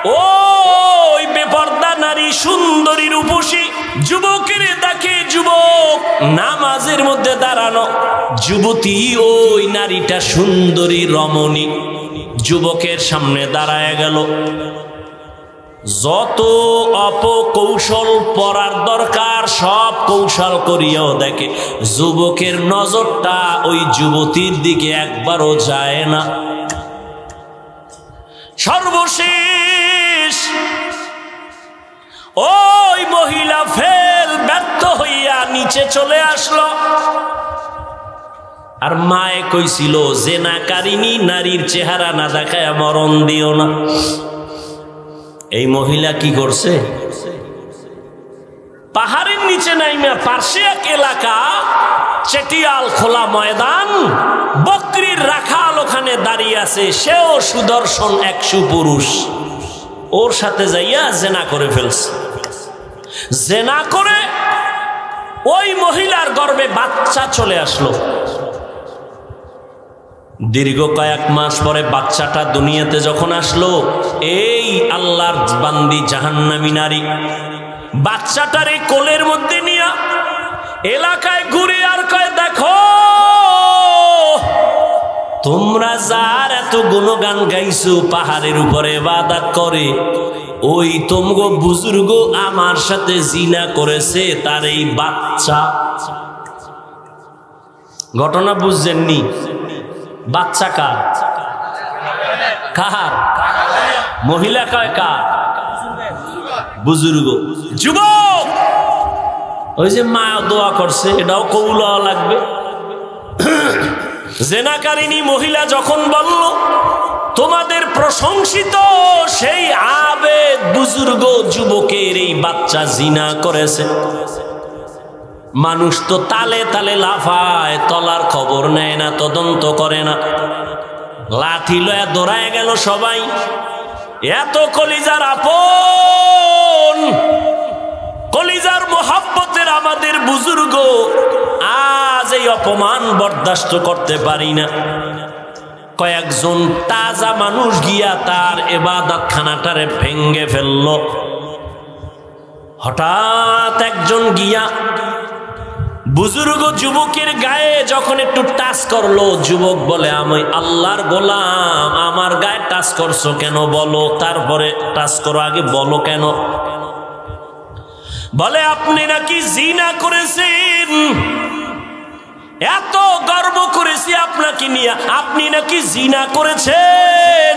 ওই বেপর্দা নারী সুন্দরী রূপসী যুবকের দেখে, যুবক নামাজের মধ্যে দাঁড়ানো, যুবতী ওই নারীটা সুন্দরী রমণী যুবকের সামনে দাঁড়ায় গেল। যত অপকৌশল পড়ার দরকার সব কৌশল করিয়াও দেখে যুবকের নজরটা ওই যুবতীর দিকে একবারও যায় না। সর্বশেষ ওই মহিলা ব্যর্থ হইয়া নিচে চলে আসলো। আর মায়ে কইছিল জেনাকারিনী নারীর চেহারা না দেখায় মরণ দিও না। এই মহিলা কি করছে? পাহাড়ের নিচে নাইমা পার্শ্বে এক এলাকা, চেটিয়াল খোলা ময়দান, বকরির রাখাল ওখানে দাঁড়িয়ে আছে, সেও সুদর্শন এক সুপুরুষ। ওর সাথে যাইয়া জেনা করে ফেলছে। জেনা করে ওই মহিলার গর্ভে বাচ্চা চলে আসলো। দীর্ঘ কয়েক মাস পরে বাচ্চাটা দুনিয়াতে যখন আসলো, এই আল্লাহর বান্দি জাহান্নামী নারী বাচ্চাটার এই কোলের মধ্যে নিয়ে এলাকায় ঘুরে আর কয়, দেখো তোমরা যার এত গুণগান গাইছো পাহাড়ের উপরে ইবাদত করে, ওই তোমগো বুজুর্গ আমার সাথে জিনা করেছে, তার এই বাচ্চা। ঘটনা বুঝছেননি? বাচ্চা কার? কার? মহিলা কয় কার? বুজুর্গ। যুবক ওই যে মা দোয়া করছে, এটাও কবুল হওয়া লাগবে। জেনাকারিনী মহিলা যখন বলল তোমাদের প্রশংসিত সেই আবেদ বুজুর্গ যুবকের এই বাচ্চা জিনা করেছে, মানুষ তো তালে তালে লাফায়, তলার খবর নেয় না, তদন্ত করে না। লাঠি লয়া দৌড়ায় গেল সবাই। এত কলিজার আপন, কলিজার মোহাব্বতের আমাদের বুজুর্গ আজ এই অপমান বরদাস্ত করতে পারি না। কয়েকজন তাজা মানুষ গিয়া তার ইবাদত খানাটারে ভেঙ্গে ফেলল। হঠাৎ একজন গিয়া বুজুর্গ যুবকের গায়ে যখন একটু টাচ করলো, যুবক বলে আমি আল্লাহর গোলাম, আমার গায়ে টাচ করছো কেন বলো, তারপরে টাচ করো, আগে বলো কেন। বলে আপনি নাকি জিনা করেছেন, এত গর্ব করেছি আপনাকে নিয়ে, আপনি নাকি জিনা করেছেন।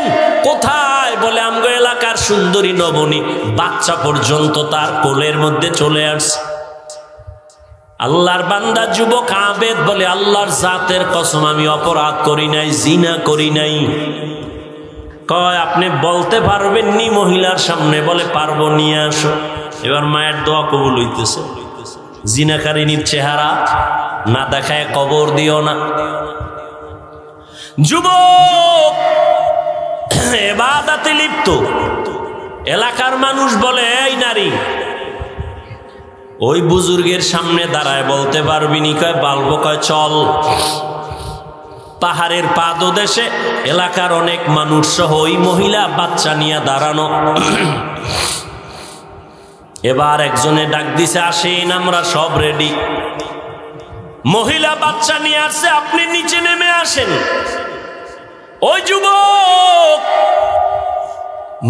কোথায়? বলে আমগো এলাকার সুন্দরী নবনী বাচ্চা পর্যন্ত তার কোলের মধ্যে চলে আসছে। আল্লাহর বান্দা যুবক আবেদ বলে আল্লাহর জাতের কসম আমি অপরাধ করি নাই, জিনা করি নাই। কয় আপনি বলতে পারবেন নি মহিলার সামনে? বলে পারবো, নিয়ে আসো। এবার মায়ের দোয়া কবুল হইতেছে। জিনাকারিনীর চেহারা না দেখায় কবর দিও না। যুবক ইবাদতে লিপ্ত। এলাকার মানুষ বলে এই নারী ওই বুজুর্গের সামনে দাঁড়ায় বলতে পারবি নি? কয় বলবো। কয় চল। পাহাড়ের পাদদেশে এলাকার অনেক মানুষ সহ ওই মহিলা বাচ্চা নিয়ে দাঁড়ানো। এবার একজনে ডাক দিছে, আসেন আমরা সব রেডি। মহিলা বাচ্চা নিয়ে আসছে, আপনি নিচে নেমে আসেন। ওই যুবক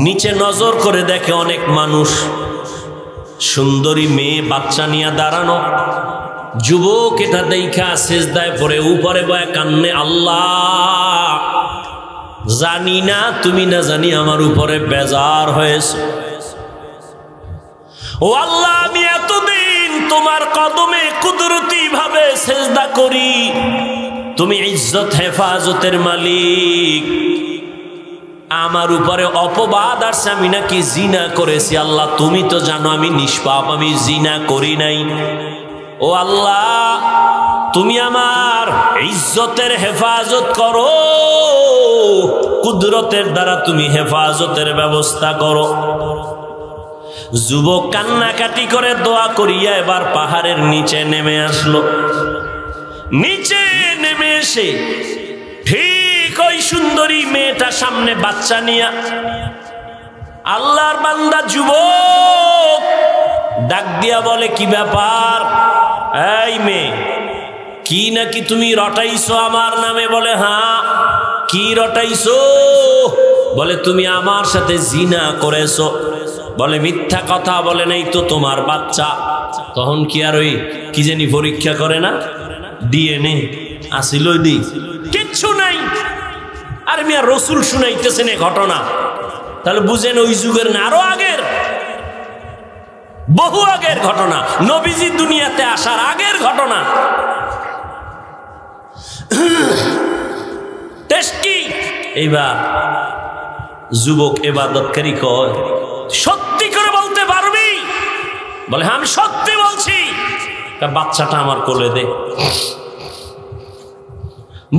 নিচে নজর করে দেখে অনেক মানুষ, সুন্দরী মেয়ে বাচ্চা নিয়ে দাঁড়ানো। যুবক এটা দেখা সিজদায় পড়ে উপরে বয়ে কান্নে, আল্লাহ জানি না তুমি না জানি আমার উপরে বেজার হয়েছে। ও আল্লাহ, আমি এতদিন তোমার কদমে কুদরতি ভাবে সিজদা করি, তুমি ইজ্জত হেফাজতের মালিক, আমার উপরে অপবাদ আসছে আমি নাকি জিনা করেছি। আল্লাহ তুমি তো জানো আমি নিষ্পাপ, আমি জিনা করি নাই। ও আল্লাহ, তুমি আমার ইজ্জতের হেফাজত করো, কুদরতের দ্বারা তুমি হেফাজতের ব্যবস্থা করো। যুবক কান্নাকাটি করে দোয়া করিয়া এবার পাহাড়ের নিচে নেমে আসলো। নিচে নেমে এসে ঠিক ওই সুন্দরী মেয়েটা সামনে বাচ্চা নিয়া আল্লাহর বান্দা যুবক ডাক দিয়া বলে, কি ব্যাপার? এই মেয়ে, কি নাকি তুমি রটাইছো আমার নামে? বলে হ্যাঁ। কি রটাইছো? বলে তুমি আমার সাথে জিনা করেছো। বলে মিথ্যা কথা। বলে নেই তো তোমার বাচ্চা। তখন কি আর ওই কি জানি পরীক্ষা করে না, ডিএনএ আসিল, দি কিচ্ছু নাই। আর মিয়া রসুল শুনাইতেছেন এ ঘটনা, তাহলে বুঝেন ওই যুগের না, আরো আগের, বহু আগের ঘটনা, নবীজি দুনিয়াতে আসার আগের ঘটনা। টেস্টি। এইবার যুবক ইবাদতকারী কয়, সত্যি করে বলতে পারবি? বলে হ্যাঁ আমি সত্যি বলছি। বাচ্চাটা আমার কোলে দে।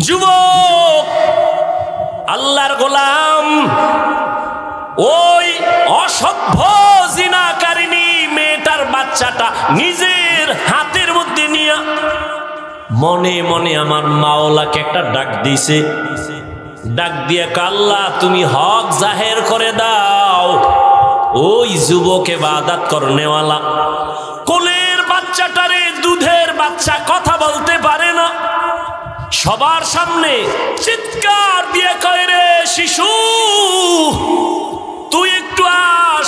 যুবক আল্লাহর গোলাম ওই অসভ্য জিনাকারিনী মেয়েটার বাচ্চাটা নিজের হাতের মধ্যে নিয়ে মনে মনে আমার মাওলাকে একটা ডাক দিছে। ডাক দিয়ে আল্লাহ তুমি হক জাহের করে দাও। ওই যুবক ইবাদত করনেওয়ালা কোলের বাচ্চাটারে, দুধের বাচ্চা, কথা বলতে পারে না, সবার সামনে চিৎকার দিয়ে কয়, রে শিশু তুই একটু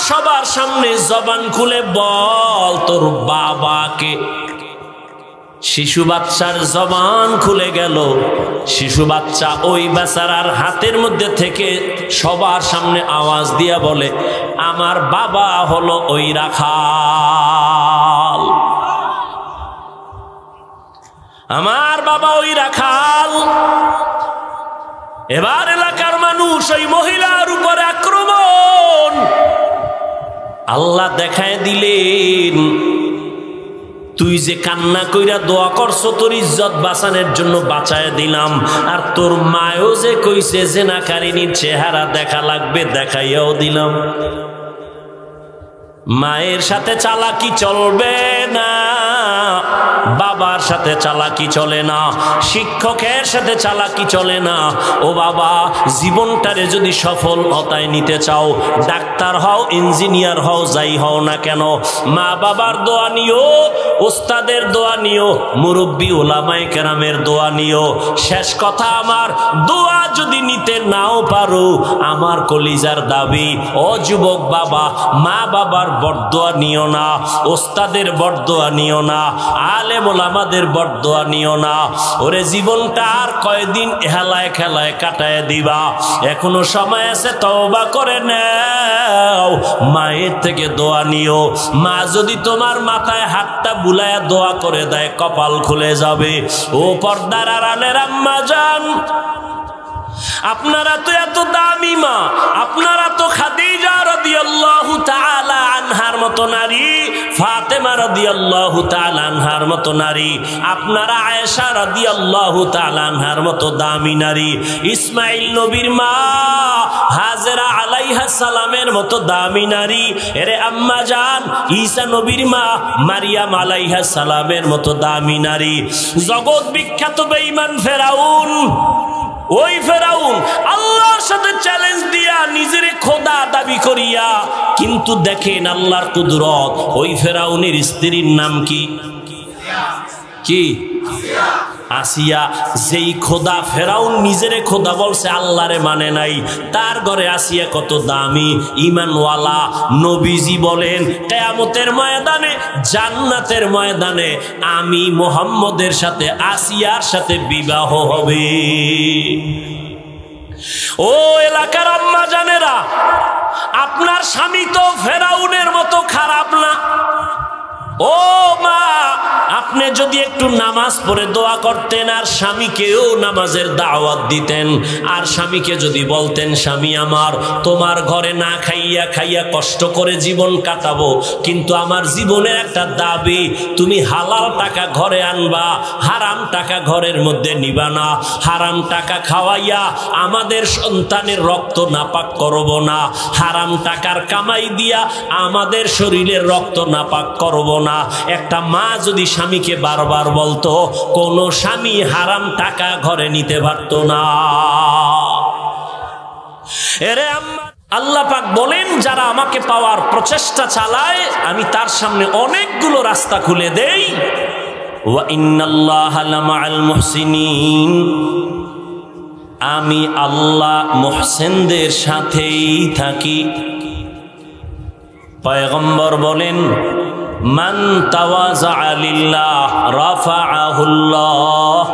সবার সামনে জবান খুলে বল তোর বাবাকে। শিশু বাচ্চার জবান খুলে গেল। শিশু বাচ্চা ওই বেচারার হাতের মধ্যে থেকে সবার সামনে আওয়াজ দিয়া বলে, আমার বাবা হলো ওই রাখাল, আমার বাবা ওই রাখাল। এবার এলাকার মানুষ ওই মহিলার উপরে আক্রমণ। আল্লাহ দেখায় দিলেন, তুই যে কান্না কইরা দোয়া করছো তোর ইজ্জত বাঁচানোর জন্য বাঁচায় দিলাম, আর তোর মায়ও যে কইছে জিনাকারিনীর চেহারা দেখা লাগবে, দেখাইয়াও দিলাম। মায়ের সাথে চালাকি চলবে না, বাবার সাথে চালাকি চলে না, শিক্ষকের সাথে চালাকি চলে না। ও বাবা, জীবনটারে যদি সফলতায় নিতে চাও, ডাক্তার হও, ইঞ্জিনিয়ার হও, যাই হও না কেন, মা বাবার দোয়া নিও, ওস্তাদের দোয়া নিও, মুরব্বী ওলামায়ে কেরামের দোয়া নিও। শেষ কথা, আমার দোয়া যদি নিতে নাও পারো, আমার কলিজার দাবি, ও যুবক বাবা, মা বাবার বরদোয়া নিও না, ওস্তাদের বরদোয়া নিও না, আলেম ওলামাদের বরদোয়া নিও না। ওরে জীবনটা আর কয়দিন হেলায় খেলায় কাটায় দিবা, এখনো সময় আছে, তওবা করে নাও। মায়ের থেকে দোয়া নিও। মা যদি তোমার মাথায় হাতটা বুলায়া দোয়া করে দেয়, কপাল খুলে যাবে। ও পর্দার আড়ালের আম্মা জান, আপনারা তো এত দামি মা, আপনারা তো খাদিজা রাদিয়াল্লাহু তাআলা আনহার মতো নারী, ফাতেমা রাদিয়াল্লাহু তাআলা আনহার মতো নারী, আপনারা আয়েশা রাদিয়াল্লাহু তাআলা আনহার মতো দামি নারী, ইসমাইল নবীর মা হাজেরা আলাইহিস সালামের মতো দামি নারী। এরে আম্মা জান, ঈসা নবীর মা মারিয়াম আলাইহিস সালামের মতো দামি নারী। জগৎ বিখ্যাত বেঈমান ফেরাউন, ওই ফেরাউন আল্লাহর সাথে চ্যালেঞ্জ দিয়া নিজের খোদা দাবি করিয়া, কিন্তু দেখেন আল্লাহর কুদরত। ওই ফেরাউনের স্ত্রীর নাম কি? কি? আসিয়া। যেই খোদা ফেরাউন নিজেরে খোদা বলছে, আল্লাহরে মানে নাই, তার ঘরে আসিয়া কত দামি, ঈমানওয়ালা। নবীজি বলেন, কিয়ামতের ময়দানে, জান্নাতের ময়দানে আমি মুহাম্মদের সাথে আসিয়ার সাথে বিবাহ হবে। ও এলাকার আম্মা জানেরা, আপনার স্বামী তো ফেরাউনের মতো খারাপ না। ও মা, আপনি যদি একটু নামাজ পড়ে দোয়া করতেন, আর স্বামীকেও নামাজের দাওয়াত দিতেন, আর স্বামীকে যদি বলতেন, স্বামী আমার তোমার ঘরে না খাইয়া খাইয়া কষ্ট করে জীবন কাটাবো, কিন্তু আমার জীবনের একটা দাবি, তুমি হালাল টাকা ঘরে আনবা, হারাম টাকা ঘরের মধ্যে নিবা না, হারাম টাকা খাওয়াইয়া আমাদের সন্তানের রক্ত নাপাক করব না, হারাম টাকার কামাই দিয়া আমাদের শরীরের রক্ত নাপাক করব না। একটা মা যদি স্বামীকে বারবার বলতো, কোন স্বামী হারাম টাকা ঘরে নিতে পারতো না। এরে আম্মা। আল্লাহ পাক বলেন, যারা আমাকে পাওয়ার প্রচেষ্টা চালায় আমি তার সামনে অনেকগুলো রাস্তা খুলে দেই। ওয়া ইন্নাল্লাহা লামাআল মুহসিনিন, আমি আল্লাহ মুহসিনদের সাথেই থাকি। পয়গম্বর বলেন, মান তাওয়াযা লিল্লাহ রাফাআহুল্লাহ,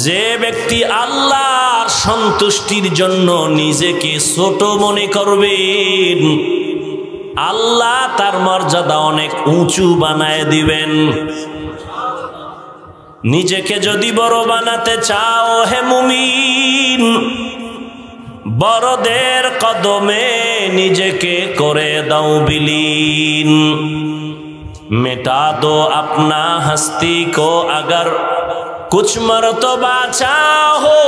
যে ব্যক্তি আল্লাহর সন্তুষ্টির জন্য নিজেকে ছোট মনে করবেন, আল্লাহ তার মর্যাদা অনেক উঁচু বানায় দিবেন। নিজেকে যদি বড় বানাতে চাও হে মুমিন, বড়দের কদমে নিজেকে করে দাও বিলীন। मिटा दो अपना हस्ती को अगर कुछ मर्तबा चाहो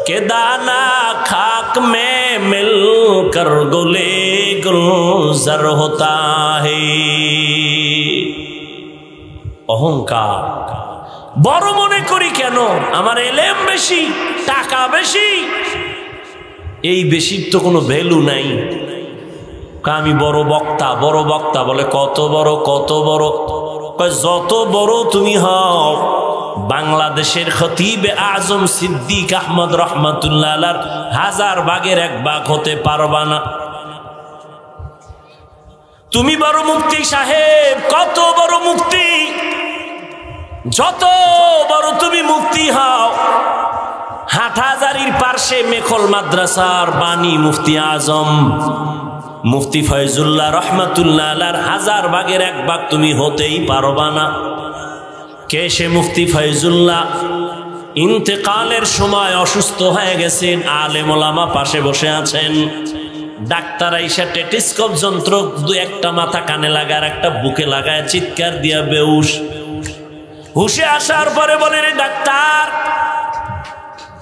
कि दाना खाक में मिलकर गुले गुलजार होता है। অহংকার বড় মনে করি কেন? আমার এলেম বেশি, টাকা বেশি, এই বেশির তো কোনো ভ্যালু নাই। আমি বড় বক্তা, বড় বক্তা বলে কত বড় কত বড়? যত বড় তুমি হও, বাংলাদেশের খতিবে আজম সিদ্দিক আহমদ রহমাতুল্লাহ আলাইহির 1000 ভাগের 1 ভাগ হতে পারবা না। তুমি বড় মুফতি সাহেব, কত বড় মুফতি, যত বড় তুমি মুফতি হও, হাটহাজারীর পার্শ্বে মেখল মাদ্রাসার বাণী মুফতি আজম মুফতি ফয়জুল্লাহ রহমাতুল্লাহ আলাইহির 1000 ভাগের 1 ভাগ তুমি হতেই পারবা না। কে সে মুফতি ফয়জুল্লাহ? ইন্তেকালের সময় অসুস্থ হয়ে গেছেন, আলেম ওলামা পাশে বসে আছেন। ডাক্তার আইসা টেটিস্কোপ যন্ত্র 2-1টা মাথা কানে লাগায় আর একটা বুকে লাগায় চিৎকার দিয়া বেহুশ। হুশে আসার পরে বলে, রে ডাক্তার,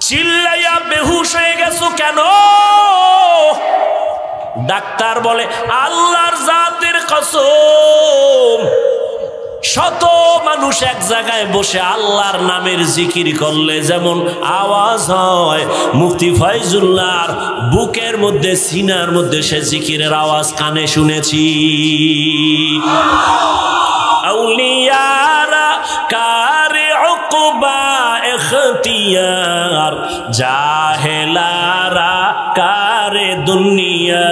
চিল্লাইয়া বেহুশ হয়ে গেছো কেন? ডাক্তার বলে, আল্লাহর জাতের কসম, শত মানুষ এক জায়গায় বসে আল্লাহর নামের জিকির করলে যেমন আওয়াজ হয়, মুফতি ফয়জুল্লাহর বুকের মধ্যে, সিনার মধ্যে সে জিকিরের আওয়াজ কানে শুনেছি। আউলিয়ারা কারে উকবা ইখতিয়ার, জাহেলারা কারে দুনিয়া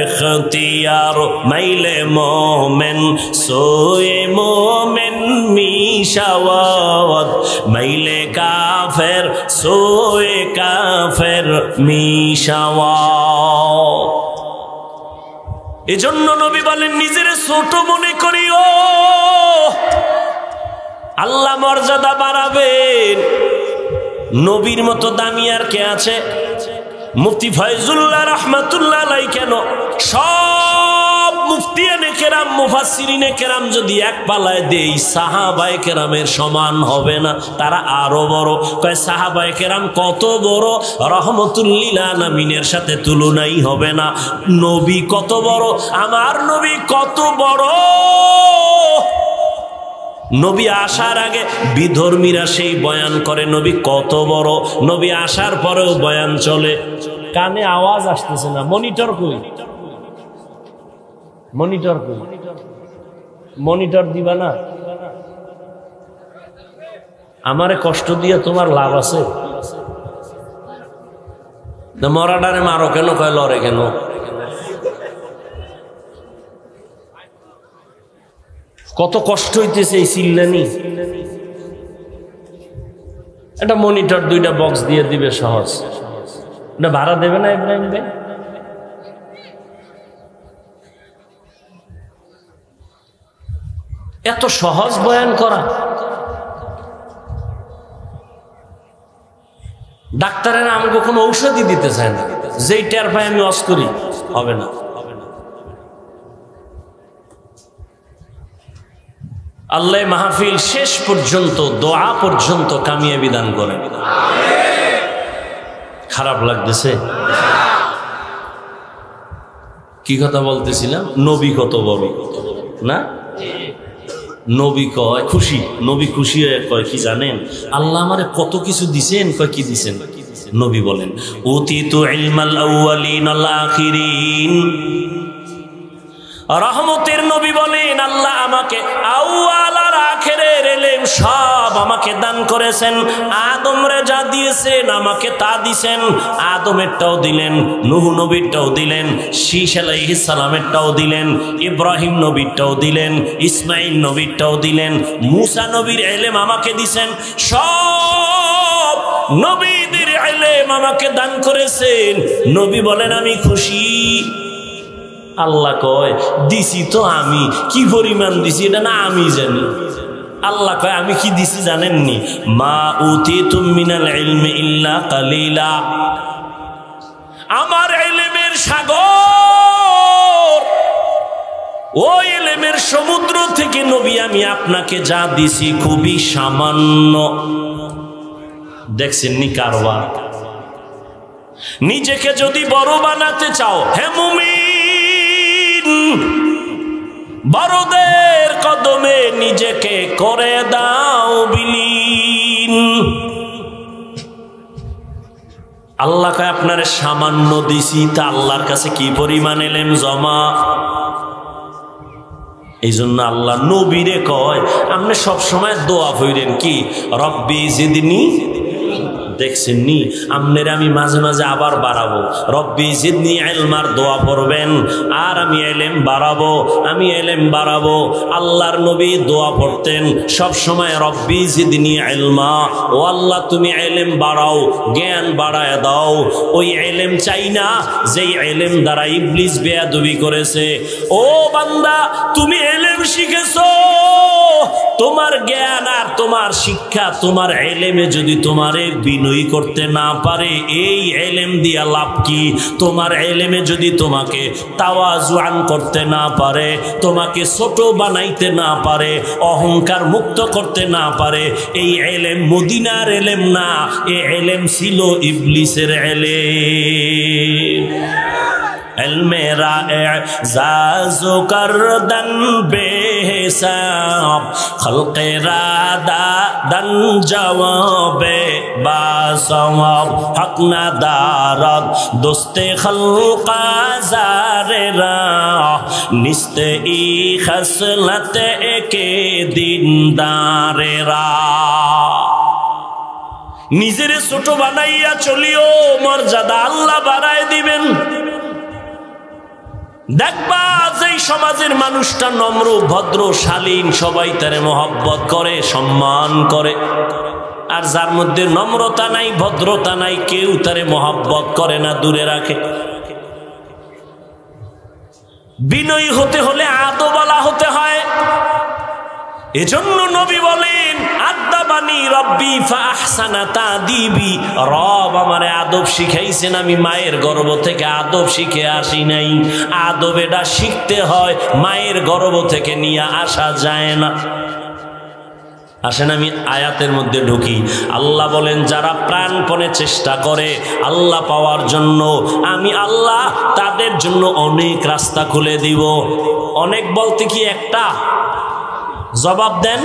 ইখতিয়ার। মাইলে মোমেন সোয়ে মোমেন মিশাওয়াত, মাইলে কাফের সোয়ে কাফের মিশাওয়াত। এজন্য নবী বলেন, নিজের ছোট মনে করিও, আল্লাহ মর্যাদা বাড়াবেন। নবীর মতো দামি আর কে আছে? মুফতি ফয়জুল্লাহ রহমাতুল্লাহ আলাইহি কেন, সব মুফতিয়ানে কেরাম মুফাসসিরিনে কেরাম যদি এক পালায় দেই, সাহাবায়ে কেরামের সমান হবে না, তারা আরো বড়। কয় সাহাবায়ে কেরাম কত বড়, রহমতুল লিল আলামিনের সাথে তুলনাই হবে না। নবী কত বড়, আমার নবী কত বড়। নবী আসার আগে বিধর্মীরা সেই বয়ান করে নবী কত বড়, নবী আসার পরেও বয়ান চলে। কানে আওয়াজ আসতেছে না, মনিটর কই? মনিটর কই? মনিটর দিবা না? আমারে কষ্ট দিয়ে তোমার লাভ আছে? মরাডারে মারো কেন? কয় লড়ে কেন? কত কষ্ট হইতেছে এই চিল্লানি। একটা মনিটর 2টা বক্স দিয়ে দিবে, সহজ। এটা ভাড়া দেবে না ইব্রাহিম ভাই? এত সহজ বয়ান করা। ডাক্তারেরা আমাকে কোনো ঔষধই দিতে চায় না, যেই টের পাই আমি অস করি, হবে না। আল্লাহ মাহফিল শেষ পর্যন্ত, দোয়া পর্যন্ত কামিয়াবি দান করেন। খারাপ লাগতেছে? কি কথা বলতেছিলাম? নবী কত বড় না? নবী কয় খুশি, নবী খুশি হয়ে কয় কি জানেন? আল্লাহ আমারে কত কিছু দিছেন। কয় কি দিছেন? নবী বলেন উতিতু ইলমাল আউয়ালিন আল আখিরিন। রহমতের নবী বলেন আল্লাহ আমাকে আউয়াল আর আখিরের ইলম সব আমাকে দান করেছেন। আদমরে যা দিয়েছেন আমাকে তা দিয়েছেন। আদমেরটাও দিলেন, নূহ নবীরটাও দিলেন, শীশ আলাইহিস সালামেরটাও দিলেন, ইব্রাহিম নবীরটাও দিলেন, ইসমাইল নবীরটাও দিলেন, মূসা নবীর ইলম আমাকে দিয়েছেন। সব নবীদের ইলম আমাকে দান করেছেন। নবী বলেন আমি খুশি। আল্লাহ কয় দিছি তো আমি, কি পরিমাণ দিছি এটা না আমি জানি। আল্লাহ কয় আমি কি দিছি জানেননি? মা উতিতুম মিনাল ইলমি ইল্লা কালিলা। আমার ইলমের সাগর, ওই ইলমের সমুদ্র থেকে নবী আমি আপনাকে যা দিছি খুবই সামান্য। দেখছেন নি কারবার? নিজেকে যদি বড় বানাতে চাও হে মুমিন, বড়দের কদমে নিজেকে করে দাও বিলীন। আল্লাহ কয় আপনারে সামান্য দিছি, তা আল্লাহর কাছে কি পরিমাণ ইলম জমা। এই জন্য আল্লাহ নবীরে কয় আপনি সবসময় দোয়া কইরেন কি রব্বি জিদনি। দেখছেন নি আমনের আমি মাঝে মাঝে আবার বাড়াবো, রব্বি জিদনি ইলমার দোয়া পড়বেন আর আমি ইলম বাড়াবো, আমি ইলম বাড়াবো। আল্লাহর নবী দোয়া পড়তেন সব সময় রব্বি জিদনি ইলমা। ও আল্লাহ তুমি ইলম বাড়াও, জ্ঞান বাড়ায় দাও। ওই ইলম চাই না যেই ইলম দ্বারা ইবলিস বেয়াদবি করেছে। ও বান্দা তুমি ইলম শিখেছো, তোমার জ্ঞান আর তোমার শিক্ষা তোমার ইলমে যদি তোমারে বিনয়ী করতে না পারে, এই ইলম দিয়া লাভ কি? তোমার ইলমে যদি তোমাকে তাওয়াজুআন করতে না পারে, তোমাকে ছোট বানাইতে না পারে, অহংকার মুক্ত করতে না পারে, এই ইলম মদিনার ইলম না, এই ইলম ছিল ইবলিসের ইলম। मेरा एजाज़ो करदन बेहिसाब खल्क़े रादा दन जवाबे बासवाब हक न दारद दोस्ते खल्क़ा ज़ारे राह निस्ते ई खसलत एके दीनदारे राह। নিজেরে ছোট বানাইয়া চলিও, মর্যাদা আল্লাহ বাড়ায় দিবেন। দেখবা যেই সমাজের মানুষটা নম্র ভদ্র শালীন, সবাই তারে মহব্বত করে সম্মান করে। আর যার মধ্যে নম্রতা নাই ভদ্রতা নাই, কেউ তারে মহব্বত করে না, দূরে রাখে। বিনয়ী হতে হলে আদবওয়ালা হতে হয়। এজন্য নবী বলেন আদাবানি রব্বি ফাহসানা তাদিবি। রব আমারে আদব শিখাইছেন, আমি মায়ের গর্ভ থেকে আদব শিখে আসি নাই। আদব এটা শিখতে হয়, মায়ের গর্ভ থেকে নিয়ে আসা যায় না। আসেন আমি আয়াতের মধ্যে ঢুকি। আল্লাহ বলেন যারা প্রাণপণে চেষ্টা করে আল্লাহ পাওয়ার জন্য, আমি আল্লাহ তাদের জন্য অনেক রাস্তা খুলে দিব। অনেক বলতে কি একটা? জবাব দেন।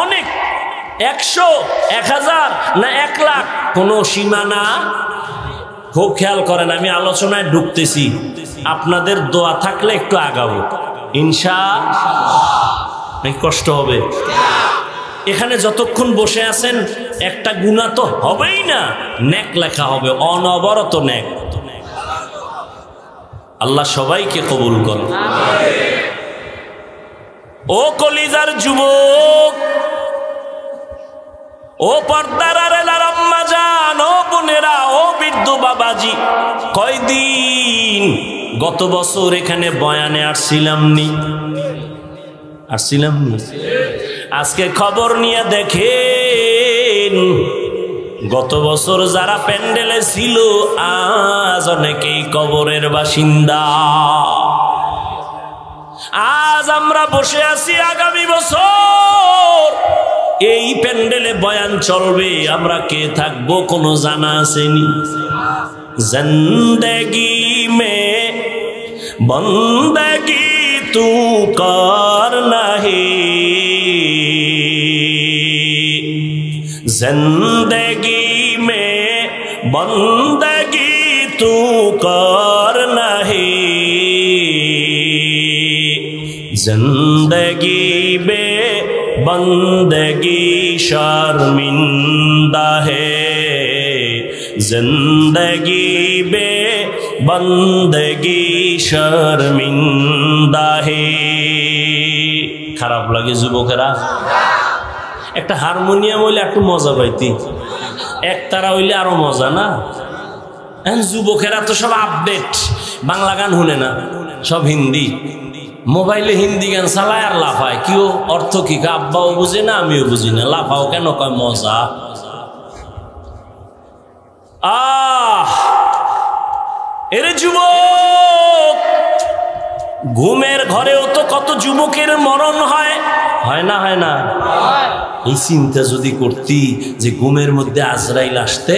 অনেক, 100, 1000 না 1 লাখ, কোনো সীমা না। খুব খেয়াল করেন, আমি আলোচনায় ঢুকতেছি, আপনাদের দোয়া থাকলে একটু আগাবো ইনশাআল্লাহ। কষ্ট হবে এখানে যতক্ষণ বসে আছেন, একটা গুনাহ তো হবেই না, নেক লেখা হবে, অনবরত নেক। আল্লাহ সবাইকে কবুল করেন। ও কলিজার যুবক, ও পর্দার আড়ালের আম্মা জান, ও বোনেরা, ও বৃদ্ধ বাবাজি, কয়দিন গত বছর এখানে বয়ানে আসছিলাম নি? আজকে খবর নিয়ে দেখেন, গত বছর যারা প্যান্ডেলে ছিল আজ অনেকেই কবরের বাসিন্দা। আজ আমরা বসে আছি, আগামী বছর এই প্যান্ডেলে বয়ান চলবে, আমরা কে থাকবো কোনো জানা আসেনি। জিন্দেগি মে বন্দেগি তু কর নাহি, জিন্দেগি মে बंदगी तू कर नहीं, जिंदगी बे बंदगी शर्मिंदा है, जिंदगी बे बंदगी शर्मिंदा है। খারাপ লাগে যুবকেরা? একটা হারমোনিয়াম হইলে একটু মজা পাইতি, একতারা হইলে আরো মজা না? এখন যুবকেরা তো সব আপডেট, বাংলা গান শুনে না, সব হিন্দি। মোবাইলে হিন্দি গান চালায় আর লাফায়। কিও অর্থ কি? আব্বাও বুঝে না, আমিও বুঝি না। লাফাও কেন? কয় মজা। এরে যুবক, ঘুমের ঘরেও তো কত যুবকের মরণ হয়, হয় না? হয় না? এই চিন্তা যদি করতি যে ঘুমের মধ্যে আজরাইল আসতে,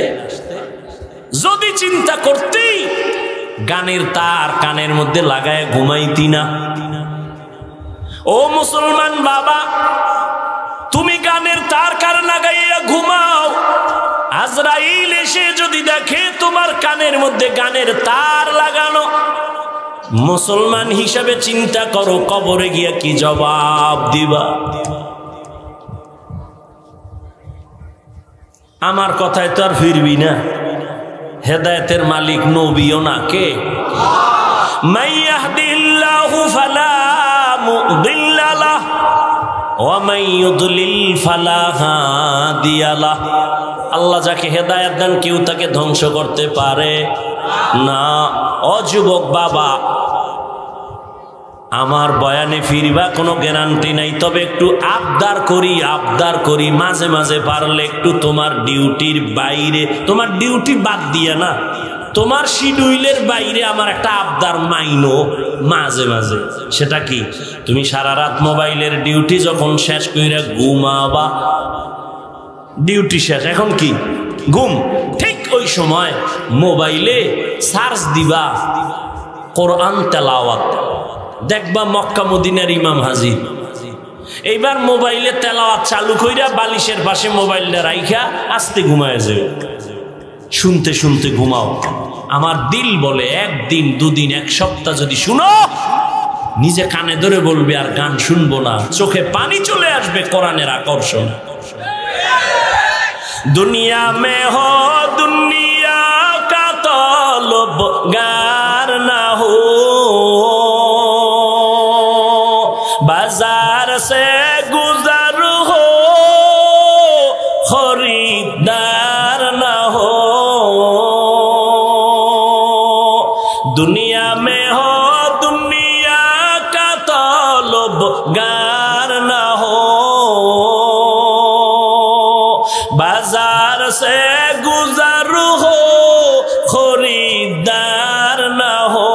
যদি চিন্তা করতি গানের তার কানের মধ্যে লাগায় ঘুমাইতি না। ও মুসলমান বাবা, তুমি গানের তার কান লাগাইয়া ঘুমাও, আজরাইল এসে যদি দেখে তোমার কানের মধ্যে গানের তার লাগানো, মুসলমান হিসাবে চিন্তা করো কবরে গিয়া কি জবাব দিবা? আমার কথায় তো আর ফিরবি না। হেদায়েতের মালিক নবীও না, কে? মান ইয়াহদিল্লাহু ফালা মুদিল্লা লাহু ওয়া মান ইউদ্লিল ফালা হাদিয়া লাহু। আল্লাহ যাকে হেদায়েত দেন কেউ তাকে ধ্বংস করতে পারে না। ও যুবক বাবা, আমার বয়ানে ফিরবা কোনো গ্যারান্টি নাই, তবে একটু আবদার করি মাঝে মাঝে পারলে একটু তোমার ডিউটির বাইরে, তোমার ডিউটি বাদ দিয়ে না, তোমার শিডিউলের বাইরে আমার একটা আবদার মাইনো মাঝে মাঝে। সেটা কি? তুমি সারা রাত মোবাইলের ডিউটি যখন শেষ কইরা ঘুমাবা, ডিউটি শেষ, এখন কি? ঘুম। ঠিক ওই সময় মোবাইলে সার্চ দিবা কোরআন তেলাওয়াত, দেখবা মক্কা মদিনার ইমাম হাজির। এইবার মোবাইলে তেলাওয়াত চালু কইরা বালিশের পাশে মোবাইলটা রাইখা আস্তে ঘুমায় যাবে। শুনতে শুনতে ঘুমাও। আমার দিল বলে একদিন, দুদিন, এক সপ্তাহ যদি শুনো, নিজে কানে ধরে বলবে আর গান শুনবো না, চোখে পানি চলে আসবে কোরআনের আকর্ষণ। दुनिया में हो दुनिया का तलबगार ना हो, बाजार से गुजर हो खरीदार ना हो। दुनिया में हो दुनिया का तलबगार ना हो, बाजार से गुजर हो खरीदार न हो।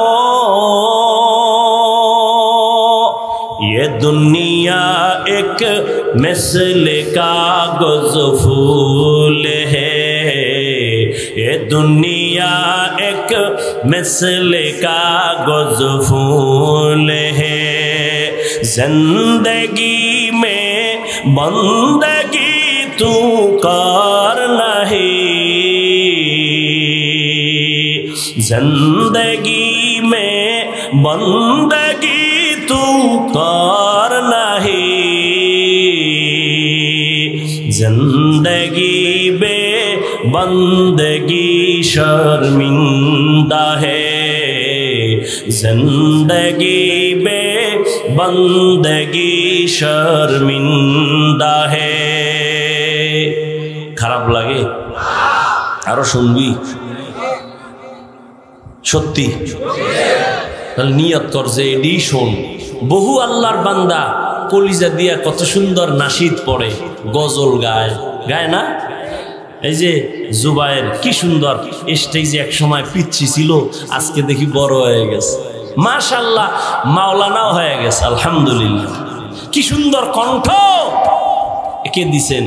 ये दुनिया एक मिसल कागज फूल है, ये दुनिया एक मिसल कागज फूल है। जिंदगी में बंदगी तू कर नहीं, जिंदगी में बंदगी तू कर नहीं, जिंदगी बे बंदगी शर्मिंदा है, जिंदगी बे बंदगी शर्मिंदा है। খারাপ লাগে? আরো শুনবি? সত্যি? তাহলে নিয়ত কর যে এডি শোন। বহু আল্লাহর বান্দা কলিজা দিয়া কত সুন্দর নাশিদ পড়ে, গজল গায়, গায় না? এই যে জুবায়ের কি সুন্দর স্টেজে এক সময় পিচ্ছি ছিল, আজকে দেখি বড় হয়ে গেছে, মাশাআল্লাহ, মাওলানাও হয়ে গেছে, আলহামদুলিল্লাহ। কি সুন্দর কণ্ঠ! কে দিছেন?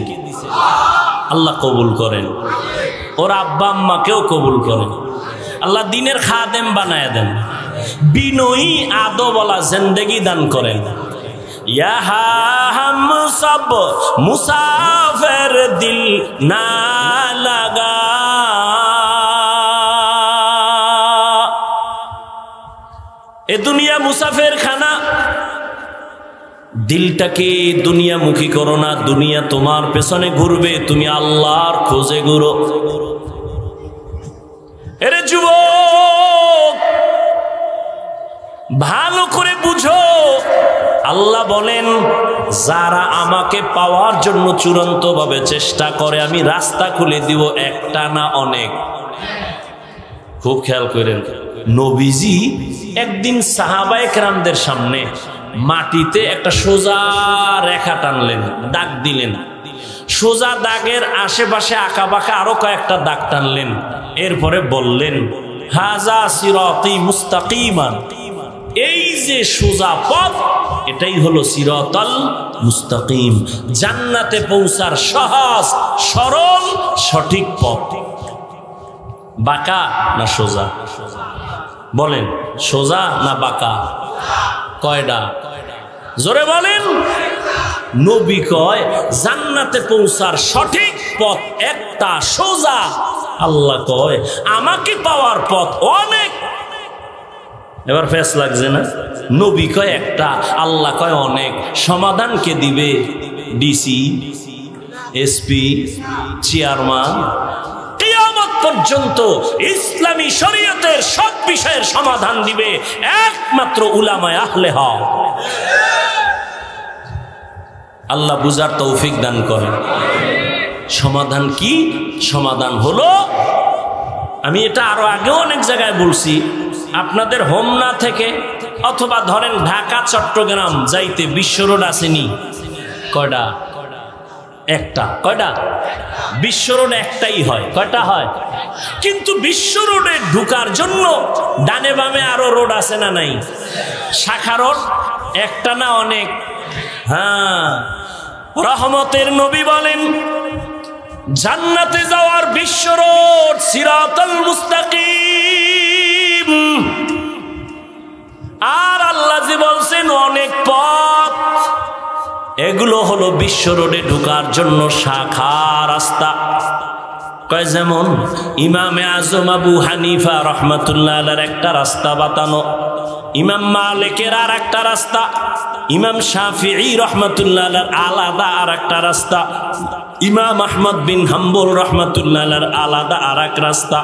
আল্লাহ কবুল করেন, ওর আব্বা আম্মাকেও কবুল করেন, আল্লাহ দিনের খাদেম বানায় দেন, বিনয়ী আদবওয়ালা জিন্দেগি দান করেন। यहाँ हम सब मुसाफिर दिल ना लगा, এ দুনিয়া মুসাফের খানা, দিলটাকে দুনিয়ামুখী করো না। দুনিয়া তোমার পেছনে ঘুরবে, তুমি আল্লাহর খোঁজে ঘুরো। এরে যুবক, ভালো করে বুঝো, আল্লাহ বলেন যারা আমাকে পাওয়ার জন্য চূড়ান্ত ভাবে চেষ্টা করে আমি রাস্তা খুলে দিব, একটা না অনেক। খুব খেয়াল করেন, নবীজি একদিন সাহাবায়ে কেরামদের সামনে মাটিতে একটা সোজা রেখা টানলেন, দাগ দিলেন। সোজা দাগের আশেপাশে আঁকা বাঁকা আরো কয়েকটা দাগ টানলেন। এরপরে বললেন হাজা সিরাতি মুস্তাকিমান, এই যে সোজা পথ এটাই হলো সিরাতাল মুস্তাকিম, জান্নাতে পৌঁছার সহজ সরল সঠিক পথ। বাঁকা না সোজা? বলেন, সোজা না বাঁকা? কয়টা? জোরে বলেন। নবী কয় জান্নাতে পৌঁছার সঠিক পথ একটা, সোজা। আল্লাহ কয় আমাকে পাওয়ার পথ অনেক। এবার ফেস লাগছে না? নবী কয় একটা, আল্লাহ কয় অনেক। সমাধান কে দিবে? DC, SP, chairman. কিয়ামত পর্যন্ত ইসলামী শরীয়তের সব বিষয়ের সমাধান দিবে একমাত্র উলামায়ে আহলে হক। আল্লাহ বুঝার তৌফিক দান করেন। সমাধান কি? সমাধান হলো, আমি এটা আরো আগেও অনেক জায়গায় বলছি, আপনাদের হোমনা থেকে অথবা ধরেন ঢাকা চট্টগ্রাম যাইতে বিশ্ব রোড আসেনি? কয়টা? একটা। কয়টা? বিশ্ব রোড একটাই হয়। কয়টা হয়? কিন্তু বিশ্ব রোডে ঢুকার জন্য ডানে বামে আরো রোড আছে না নাই? শাখা রোড একটা না অনেক? হ্যাঁ, রহমতের নবী বলেন জান্নাতে যাওয়ার বিশ্ব রোড সিরাতাল মুস্তাকিম। আর আল্লাহ জি বলছেন অনেক পথ, এগুলো হলো বিশ্ব রোডে ঢোকার জন্য শাখা রাস্তা। কয় যেমন ইমামে আজম আবু হানিফা রহমাতুল্লাহ আলাইহির একটা রাস্তা বাতানো, ইমাম মালিকের আর একটা রাস্তা, ইমাম শাফিঈ রহমাতুল্লাহ আলাইহির আলাদা আর একটা রাস্তা, ইমাম আহমদ বিন হাম্বল রহমাতুল্লাহ আলাইহির আলাদা আর এক রাস্তা।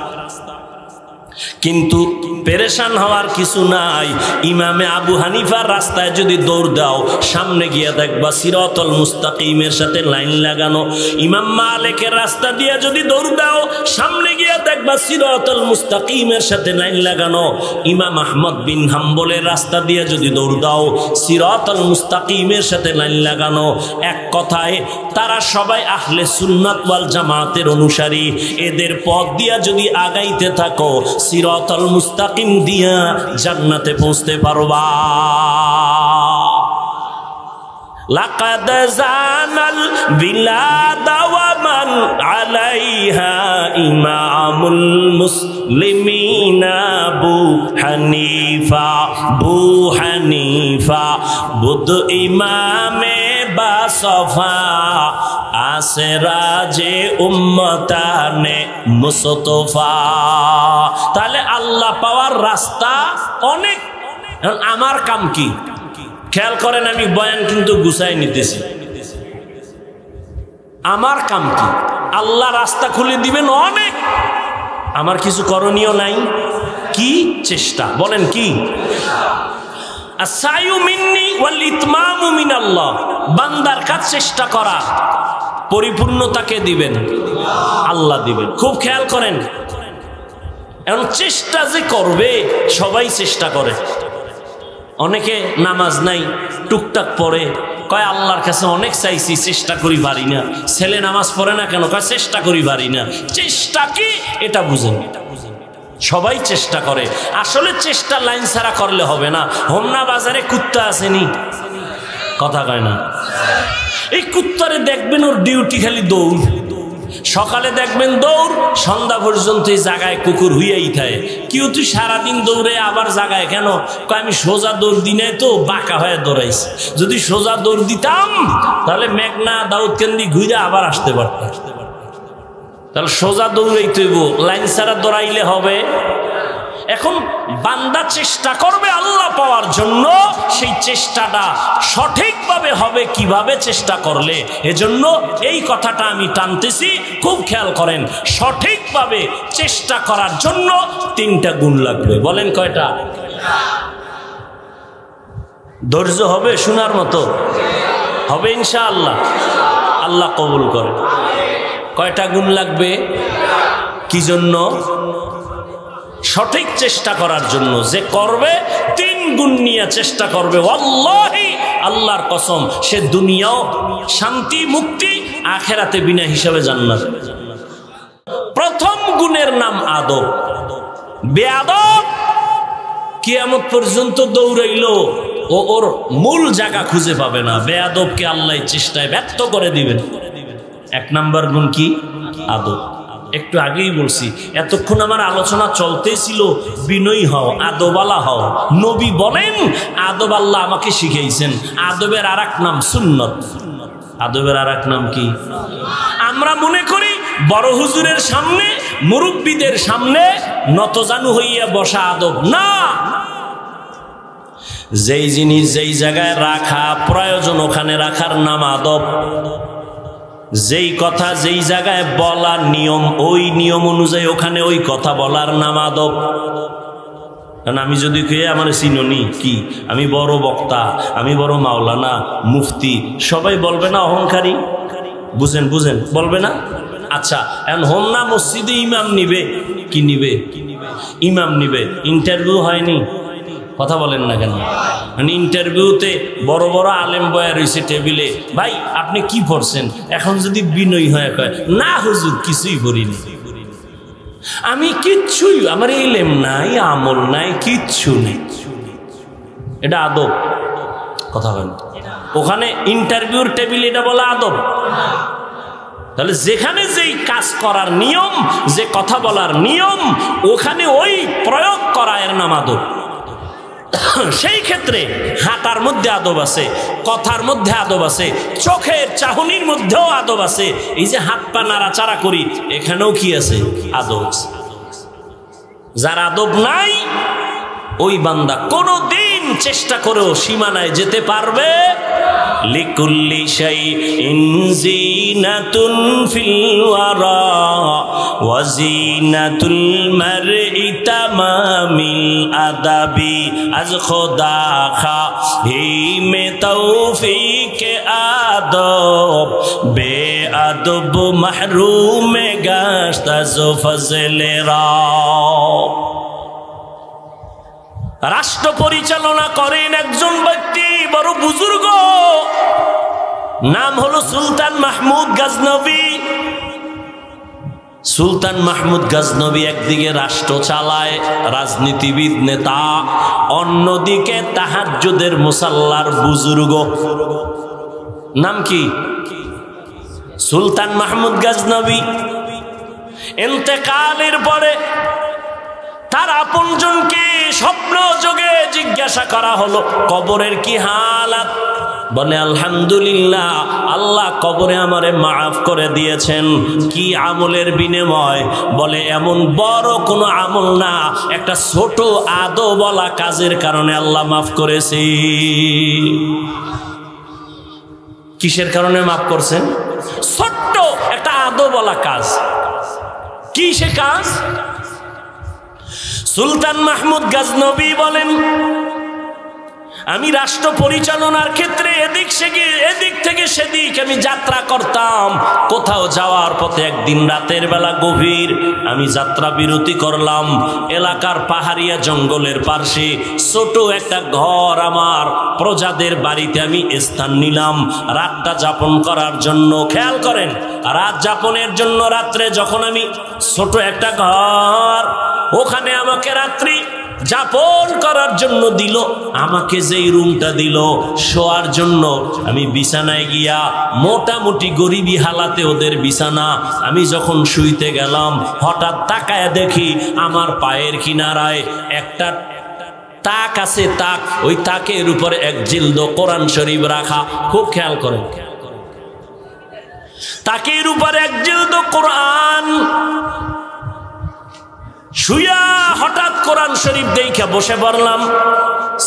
কিন্তু পেরেশান হওয়ার কিছু নাই। ইমামে আবু হানিফার রাস্তায় যদি দৌড় দাও, সামনে গিয়ে দেখবা সিরাতাল মুস্তাকিমের সাথে লাইন লাগানো। ইমাম মালিকের রাস্তা দিয়ে যদি দৌড় দাও, সামনে গিয়ে দেখবা সিরাতাল মুস্তাকিমের সাথে লাইন লাগানো। ইমাম আহমদ বিন হাম্বলের রাস্তা দিয়ে যদি দৌড় দাও, সিরাতাল মুস্তাকিমের সাথে লাইন লাগানো। এক কথায় তারা সবাই আহলে সুন্নাত ওয়াল জামাতের অনুসারী। এদের পথ দিয়া যদি আগাইতে থাকো, সিরাতাল মুস্তাকিম দিয়া জান্নাতে পৌঁছতে পারবা। লাকাদ জানাল বিলাদা ওয়া মান আলাইহা ইমামুল মুসলিমিনা আবু হানিফা। বু হানিফা বুদ ইমামে বাসফা, আসে রাজে উম্মতানে মুস্তফা। তাহলে আল্লাহ পাওয়ার রাস্তা অনেক। এখন আমার কাম কি? খেয়াল করেন, আমি বয়ান কিন্তু গুছাই নিতেছি। আমার কাম কি? আল্লাহ রাস্তা খুলে দিবেন অনেক। আমার কিছু করণীয় নাই। কি? চেষ্টা। বলেন কি? আসায়ু মিন্নি ওয়াল ইতমামু মিনাল্লাহ। বান্দার কাজ চেষ্টা করা, পরিপূর্ণতাকে দিবেন আল্লাহ দিবেন। খুব খেয়াল করেন, এখন চেষ্টা যে করবে, সবাই চেষ্টা করে। অনেকে নামাজ নাই, টুকটাক পড়ে, কয় আল্লাহর কাছে অনেক চাইছি, চেষ্টা করি পারি না। ছেলে নামাজ পড়ে না কেন? কয় চেষ্টা করি পারি না। চেষ্টা কি এটা বুঝেন। সবাই চেষ্টা করে, আসলে চেষ্টা লাইন ছাড়া করলে হবে না। হোমনা বাজারে কুত্তা আসেনি? কথা কয় না? এই কুত্তারে দেখবেন ওর ডিউটি খালি দৌড়। সকালে দেখবেন দৌড়, সন্ধ্যা পর্যন্ত এই জায়গায় কুকুর হুইয়াই থাকে। কেউ তুই সারাদিন দৌড়ে আবার জায়গায় কেন? আমি সোজা দৌড় দিই নাই তো, বাঁকা হয়ে দৌড়াইছি। যদি সোজা দৌড় দিতাম তাহলে মেঘনা দাউদকান্দি ঘুরে আবার আসতে পারতাম। তাহলে সোজা দৌড়াইতে হইব, লাইন ছাড়া দৌড়াইলে হবে? এখন বান্দা চেষ্টা করবে আল্লাহ পাওয়ার জন্য, সেই চেষ্টাটা সঠিকভাবে হবে কিভাবে চেষ্টা করলে। এজন্য এই কথাটা আমি টানতেছি, খুব খেয়াল করেন। সঠিকভাবে চেষ্টা করার জন্য 3টা গুণ লাগবে। বলেন কয়টা? ধৈর্য হবে শোনার মতো? হবে ইনশাআল্লাহ, আল্লাহ কবুল করে। কয়টা গুণ লাগবে? কি জন্য? সঠিক চেষ্টা করার জন্য। যে করবে 3 গুণ নিয়ে চেষ্টা করবে, ওয়াল্লাহি আল্লাহর কসম, সে দুনিয়াও শান্তি মুক্তি, আখেরাতে বিনা হিসাবে জান্নাত। প্রথম গুণের নাম আদব। বেয়াদব কিয়ামত পর্যন্ত দৌড়াইলো ও ওর মূল জায়গা খুঁজে পাবে না। বেয়াদবকে আল্লাহ চেষ্টায় ব্যর্থ করে দিবেন। 1 নাম্বার গুণ কি? আদব। একটু আগেই বলছি, এতক্ষণ আমার আলোচনা চলতেছিল বিনয়ী হও, আদবালা হও। নবী বলেন আদব আল্লাহ আমাকে শিখাইছেন। আদবের আরেক নাম সুন্নত। আদবের আরেক নাম কি? আমরা মনে করি বড় হুজুরের সামনে, মুরব্বীদের সামনে নতজানু হইয়া বসা আদব। না, যেই জিনিস যেই জায়গায় রাখা প্রয়োজন ওখানে রাখার নাম আদব। যেই কথা যেই জায়গায় বলার নিয়ম, ওই নিয়ম অনুযায়ী ওখানে ওই কথা বলার নাম আদব। কারণ আমি যদি কে আমার চিননি কি, আমি বড় বক্তা, আমি বড় মাওলানা, মুফতি, সবাই বলবে না অহংকারী? বুঝেন বুঝেন, বলবে না? আচ্ছা, এখন হোম না মসজিদে ইমাম নিবে, কি নিবে? ইমাম নিবে। ইন্টারভিউ হয়নি? কথা বলেন না কেন? মানে ইন্টারভিউতে বড় বড় আলেম বয়া রয়েছে টেবিলে, ভাই আপনি কি পড়ছেন? এখন যদি বিনয়ী হয়ে কয় না হুজুর কিছুই করিনি, আমি কিচ্ছুই, আমার ইলম নাই, আমল নাই, কিচ্ছু নেই, এটা আদব? কথা বলেন। ওখানে ইন্টারভিউর টেবিলে এটা বলা আদব? তাহলে যেখানে যেই কাজ করার নিয়ম, যে কথা বলার নিয়ম, ওখানে ওই প্রয়োগ করা এর নাম আদব। সেই ক্ষেত্রে হাঁটার মধ্যে আদব আছে, কথার মধ্যে আদব আছে, চোখের চাহনির মধ্যেও আদব আছে। এই যে হাত পা নাড়াচাড়া করি, এখানেও কি আছে? আদব আছে। যার আদব নাই ওই বান্দা কোনদিন চেষ্টা করেও সীমানায় যেতে পারবে। লিকুল্লি শাইইন জিনাতুন ফিল ওয়ারা ওয়া জিনাতুল মারই তামামিল আদাবি আজ খোদা খাহি মে তৌফিক আদব বে আদব মাহরুম গাশত আজ ফজলে রব। রাষ্ট্র পরিচালনা করেন একজন ব্যক্তি, বড় বুজুর্গ, নাম হলো সুলতান মাহমুদ গজনবী। সুলতান মাহমুদ গজনবী একদিকে রাষ্ট্র চালায়, রাজনীতিবিদ নেতা, অন্যদিকে তাহাজ্জুদের মুসাল্লার বুজুর্গ। নাম কি? সুলতান মাহমুদ গজনবী। ইন্তেকালের পরে তার আপনজনকে স্বপ্ন যোগে জিজ্ঞাসা করা হলো কবরের কি হালাত? বলে আলহামদুলিল্লাহ, আল্লাহ কবরে আমারে মাফ করে দিয়েছেন। কি আমলের বিনিময়? বলে এমন বড় কোনো আমল না, একটা ছোট আদব বলা কাজের কারণে আল্লাহ মাফ করেছে। কিসের কারণে মাফ করছেন? ছোট্ট একটা আদব বলা কাজ। কি সে কাজ? সুলতান মাহমুদ গজনবী বলেন, আমি রাষ্ট্র পরিচালনার ক্ষেত্রে এদিক থেকে সেদিক আমি যাত্রা করতাম। কোথাও যাওয়ার পথে একদিন রাতের বেলা গভীর আমি যাত্রা বিরতি করলাম। এলাকার পাহাড়িয়া জঙ্গলের পাশে ছোট একটা ঘর, আমার প্রজাদের বাড়িতে আমি স্থান নিলাম রাতটা যাপন করার জন্য। খেয়াল করেন, রাত যাপনের জন্য রাত্রে যখন আমি ছোট একটা ঘর, ওখানে আমাকে রাত্রি যাপন করার জন্য দিল, আমাকে যেই রুমটা দিল শোয়ার জন্য, আমি বিছানায় গিয়া মোটামুটি গরিবী হালাতে ওদের বিছানা, আমি যখন শুইতে গেলাম হঠাৎ তাকায় দেখি আমার পায়ের কিনারায় একটা তাক আছে। তাক, ওই তাকের উপরে এক জিলদ কোরআন শরীফ রাখা। খুব খেয়াল করেন, তাকের উপরে এক জিলদ কোরআন। শুয়া হঠাৎ কোরআন শরীফ দেখে বসে পড়লাম।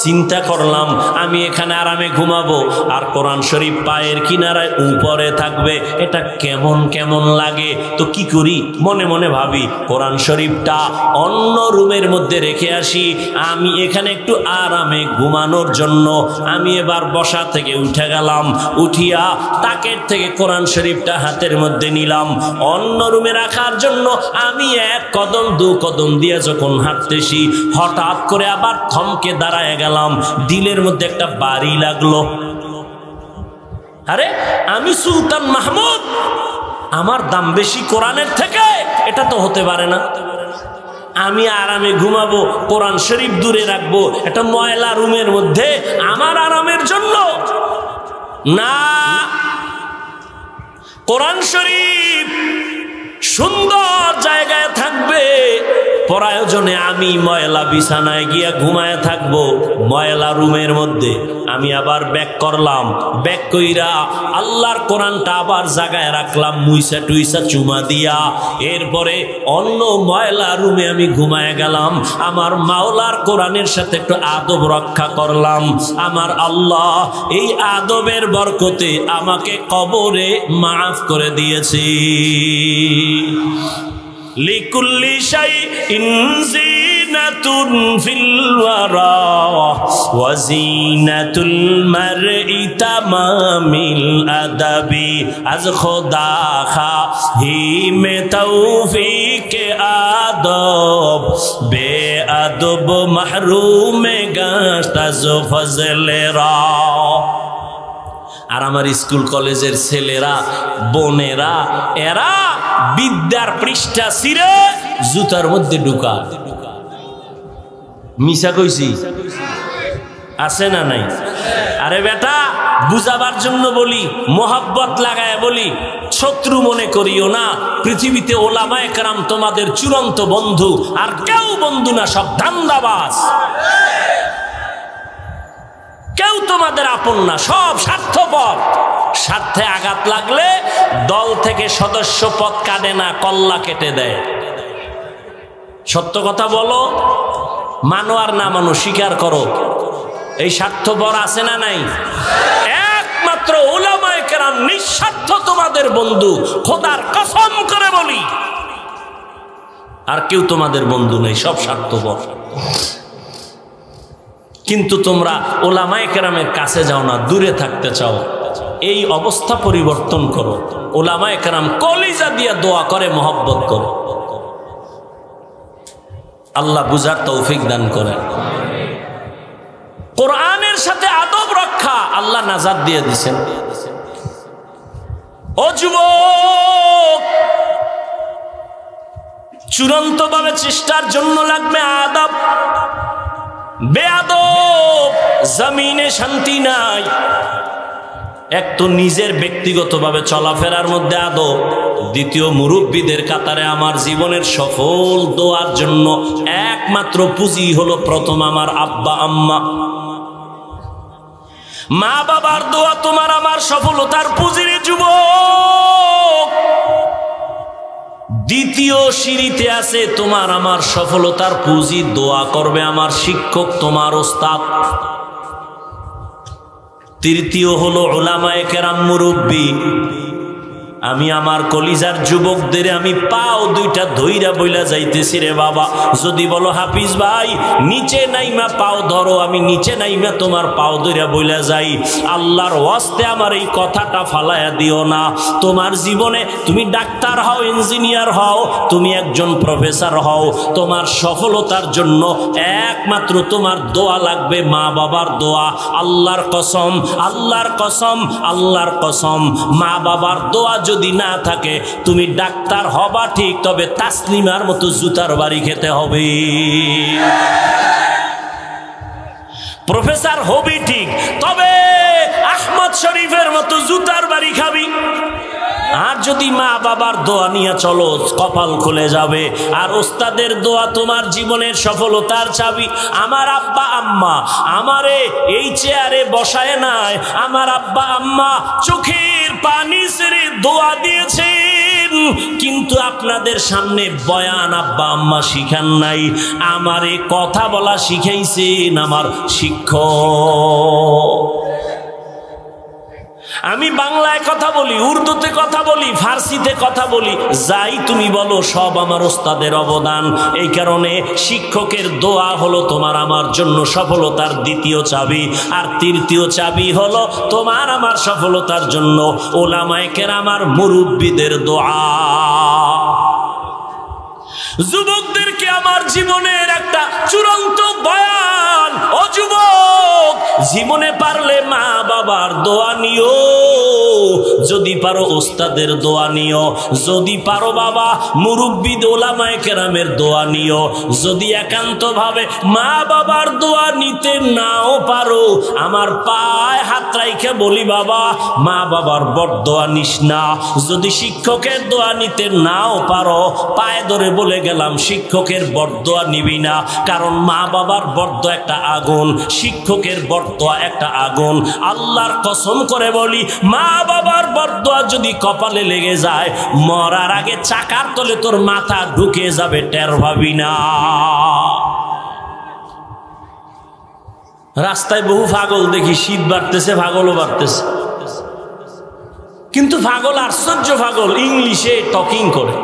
চিন্তা করলাম আমি এখানে আরামে ঘুমাবো আর কোরআন শরীফ পায়ের কিনারায় উপরে থাকবে, এটা কেমন কেমন লাগে। তো কি করি, মনে মনে ভাবি কোরআন শরীফটা অন্য রুমের মধ্যে রেখে আসি, আমি এখানে একটু আরামে ঘুমানোর জন্য। আমি এবার বসা থেকে উঠে গেলাম, উঠিয়া তাকের থেকে কোরআন শরীফটা হাতের মধ্যে নিলাম অন্য রুমে রাখার জন্য। আমি এক কদম দু কদম দিয়ে যখন হাঁটতেছি, হঠাৎ করে আবার থমকে দাঁড়ায় গেলাম। দিলের মধ্যে একটা বাড়ি লাগলো। আরে আমি সুলতান মাহমুদ, আমার দাম বেশি কোরআনের থেকে? এটা তো হতে পারে না। আমি আরামে ঘুমাবো, কোরআন শরীফ দূরে রাখবো একটা ময়লা রুমের মধ্যে আমার আরামের জন্য? না, কোরআন শরীফ সুন্দর জায়গায় থাকবে, প্রয়োজনে আমি ময়লা বিছানায় গিয়া ঘুমায় থাকবো ময়লা রুমের মধ্যে। আমি আবার ব্যাক করলাম, ব্যাক কইরা আল্লাহর কোরআনটা আবার জায়গায় রাখলাম মুইসা টুইসা চুমা দিয়া। এরপরে অন্য ময়লা রুমে আমি ঘুমায় গেলাম। আমার মাওলার কোরআনের সাথে একটু আদব রক্ষা করলাম। আমার আল্লাহ এই আদবের বরকতে আমাকে কবরে মাফ করে দিয়েছে। লিকুল্লি শাইইন জিনাতুন ফিল ওয়ারা ওয়া জিনাতুল মারই তামামিল আদাবি আজ খোদা খাহি মে তৌফিক আদব বে আদব মাহরুম গাশত আজ ফজলেরা। আর আমার স্কুল কলেজের ছেলেরা বোনেরা এরা বিদ্যার পৃষ্ঠা ছিঁড়ে জুতার মধ্যে ঢুকা। মিশা কইছি আছে না নাই? আরে বেটা, বুঝাবার জন্য বলি, মোহাব্বত লাগায় বলি, শত্রু মনে করিও না। পৃথিবীতে ওলামায়ে কেরাম তোমাদের চূড়ান্ত বন্ধু, আর কেউ বন্ধু না, সব ধান্দাবাজ। কেউ তোমাদের আপন না, সব স্বার্থপর। স্বার্থে আঘাত লাগলে দল থেকে সদস্য পদ কাটে না, কল্লা কেটে দেয়। সত্য কথা বলো, মানো আর না মানো, স্বীকার করো। এই স্বার্থপর আছে না নাই? একমাত্র উলামায়ে কেরাম নিঃস্বার্থ তোমাদের বন্ধু, খোদার কসম করে বলি। আর কেউ তোমাদের বন্ধু নেই, সব স্বার্থপর। কিন্তু তোমরা ওলামায়ে কেরামের কাছে যাও না, দূরে থাকতে চাও। এই অবস্থা পরিবর্তন করো। ওলামায়ে কেরাম কলিজা দিয়া দোয়া করে, মহব্বত করো। আল্লাহ বুঝার তৌফিক দান করেন। কোরআনের সাথে আদব রক্ষা আল্লাহ নাজাত দিয়ে দিছেন। ও যুবক, চূড়ান্তভাবে চেষ্টার জন্য লাগবে আদব। বেয়াদব জমিনে শান্তি নাই। এক তো নিজের ব্যক্তিগতভাবে চলাফেরার মধ্যে আদব, দ্বিতীয় মুরব্বীদের কাতারে আমার জীবনের সফল দোয়ার জন্য একমাত্র পুঁজি হলো প্রথম আমার আব্বা আম্মা। মা বাবার দোয়া তোমার আমার সফলতার পুঁজির যুবক। দ্বিতীয় সিঁড়িতে আছে তোমার আমার সফলতার পুঁজি, দোয়া করবে আমার শিক্ষক, তোমার ওস্তাদ। তৃতীয় হলো উলামায়ে কেরাম, মুরব্বী। আমি আমার কলিজার যুবকদের আমি পাও দুইটা ধইরা বইলা যাইতেছি, রে বাবা, যদি বলো হাফিজ ভাই নিচে নাইমা পাও ধরো, আমি নিচে নাইমা তোমার পাও ধইরা বইলা যাই। আল্লাহর ওয়াস্তে আমার এই কথাটা ফালায়া দিও না। তোমার জীবনে তুমি ডাক্তার হও, ইঞ্জিনিয়ার হও, তুমি একজন প্রফেসর হও, তোমার সফলতার জন্য একমাত্র তোমার দোয়া লাগবে, মা বাবার দোয়া। আল্লাহর কসম, আল্লাহর কসম, আল্লাহর কসম, মা বাবার দোয়া যদি না থাকে তুমি ডাক্তার হবা ঠিক, তবে তাসলিমার মতো জুতার বাড়ি খেতে হবে। প্রফেসর হবি ঠিক, তবে আহমদ শরীফের মতো জুতার বাড়ি খাবি। আর যদি মা বাবার দোয়া নিয়ে চলো, কপাল খুলে যাবে। আর ওস্তাদের দোয়া তোমার জীবনের সফলতার চাবি। আমার আব্বা আম্মা আমারে এই চেয়ারে বসায় নাই, আমার আব্বা আম্মা চোখের পানি ছেড়ে দোয়া দিয়েছেন। পারতেন, কিন্তু আপনাদের সামনে বয়ান আব্বা আম্মা শিখান নাই। আমারে কথা বলা শিখাইছেন আমার শিক্ষক। আমি বাংলায় কথা বলি, উর্দুতে কথা বলি, ফার্সিতে কথা বলি, যাই তুমি বলো সব আমার ওস্তাদের অবদান। এই কারণে শিক্ষকের দোয়া হলো তোমার আমার জন্য সফলতার দ্বিতীয় চাবি, আর তৃতীয় চাবি হলো তোমার আমার সফলতার জন্য ওলামায়ে কেরাম আমার মুরব্বিদের দোয়া। যুবকদেরকে আমার জীবনের একটা চূড়ান্ত বয়ান, ও যুবক, জীবনে পারলে মা বাবার দোয়া নিও, যদি পারো ওস্তাদের দোয়া নিও, যদি পারো বাবা মুরব্বি ওলামায়ে কেরামের দোয়া নিও। যদি একান্তভাবে মা বাবার দোয়া নিতে নাও পারো, আমার পায়ে হাত রাইখে বলি বাবা মা বাবার বরদোয়া নিস না। যদি শিক্ষকের দোয়া নিতে নাও পারো, পায়ে ধরে বলে গেলাম শিক্ষকের বরদোয়া নিবি না, কারণ মা বাবার বরদোয়া একটা আগুন, শিক্ষকের বরদোয়া একটা আগুন। আল্লাহর কসম করে বলি, মা বাবার বরদোয়া যদি কপালে লেগে যায়, মরার আগে চাকার তলে তোর মাথা ঢুকে যাবে, টের পাবি না। রাস্তায় বহু পাগল দেখি, শীত বাড়তেছে পাগলও বাড়তেছে, কিন্তু পাগল আশ্চর্য পাগল, ইংলিশে টকিং করে।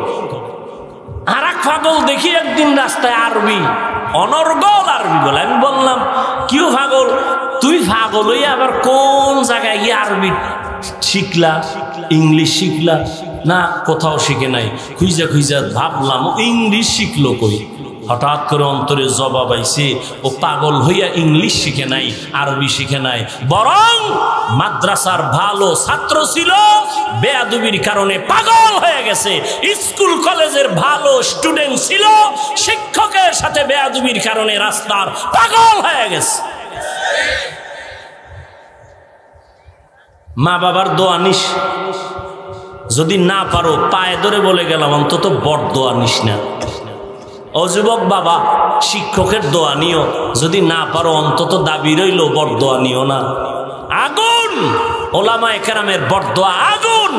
আর এক পাগল দেখি একদিন রাস্তায় আরবি, অনর্গল আরবি বলে। আমি বললাম কিও পাগল, তুই পাগল হইয়া আবার কোন জায়গায় গিয়ে আরবি শিখলা, ইংলিশ শিখলা? না, কোথাও শিখে নাই। খুঁজা খুঁজা ভাবলাম ইংলিশ শিখলো কই। হঠাৎ করে অন্তরে জবাব আইছে, ও পাগল হইয়া ইংলিশ শিখে নাই, আরবি শিখে নাই, বরং মাদ্রাসার ভালো ছাত্র ছিল, বেয়াদবির কারণে পাগল হয়ে গেছে। স্কুল কলেজের ভালো স্টুডেন্ট ছিল, শিক্ষকের সাথে বেয়াদবির কারণে রাস্তার পাগল হয়ে গেছে। মা বাবার দোয়া নিস, যদি না পারো পায়ে ধরে বলে গেলাম অন্তত বড় দোয়া নিস না। ও যুবক বাবা, শিক্ষকের দোয়া নিও, যদি না পারো অন্তত দাবি রইল বড় দোয়া নিও না। আগুন ওলামায়ে কেরামের বড় দোয়া আগুন।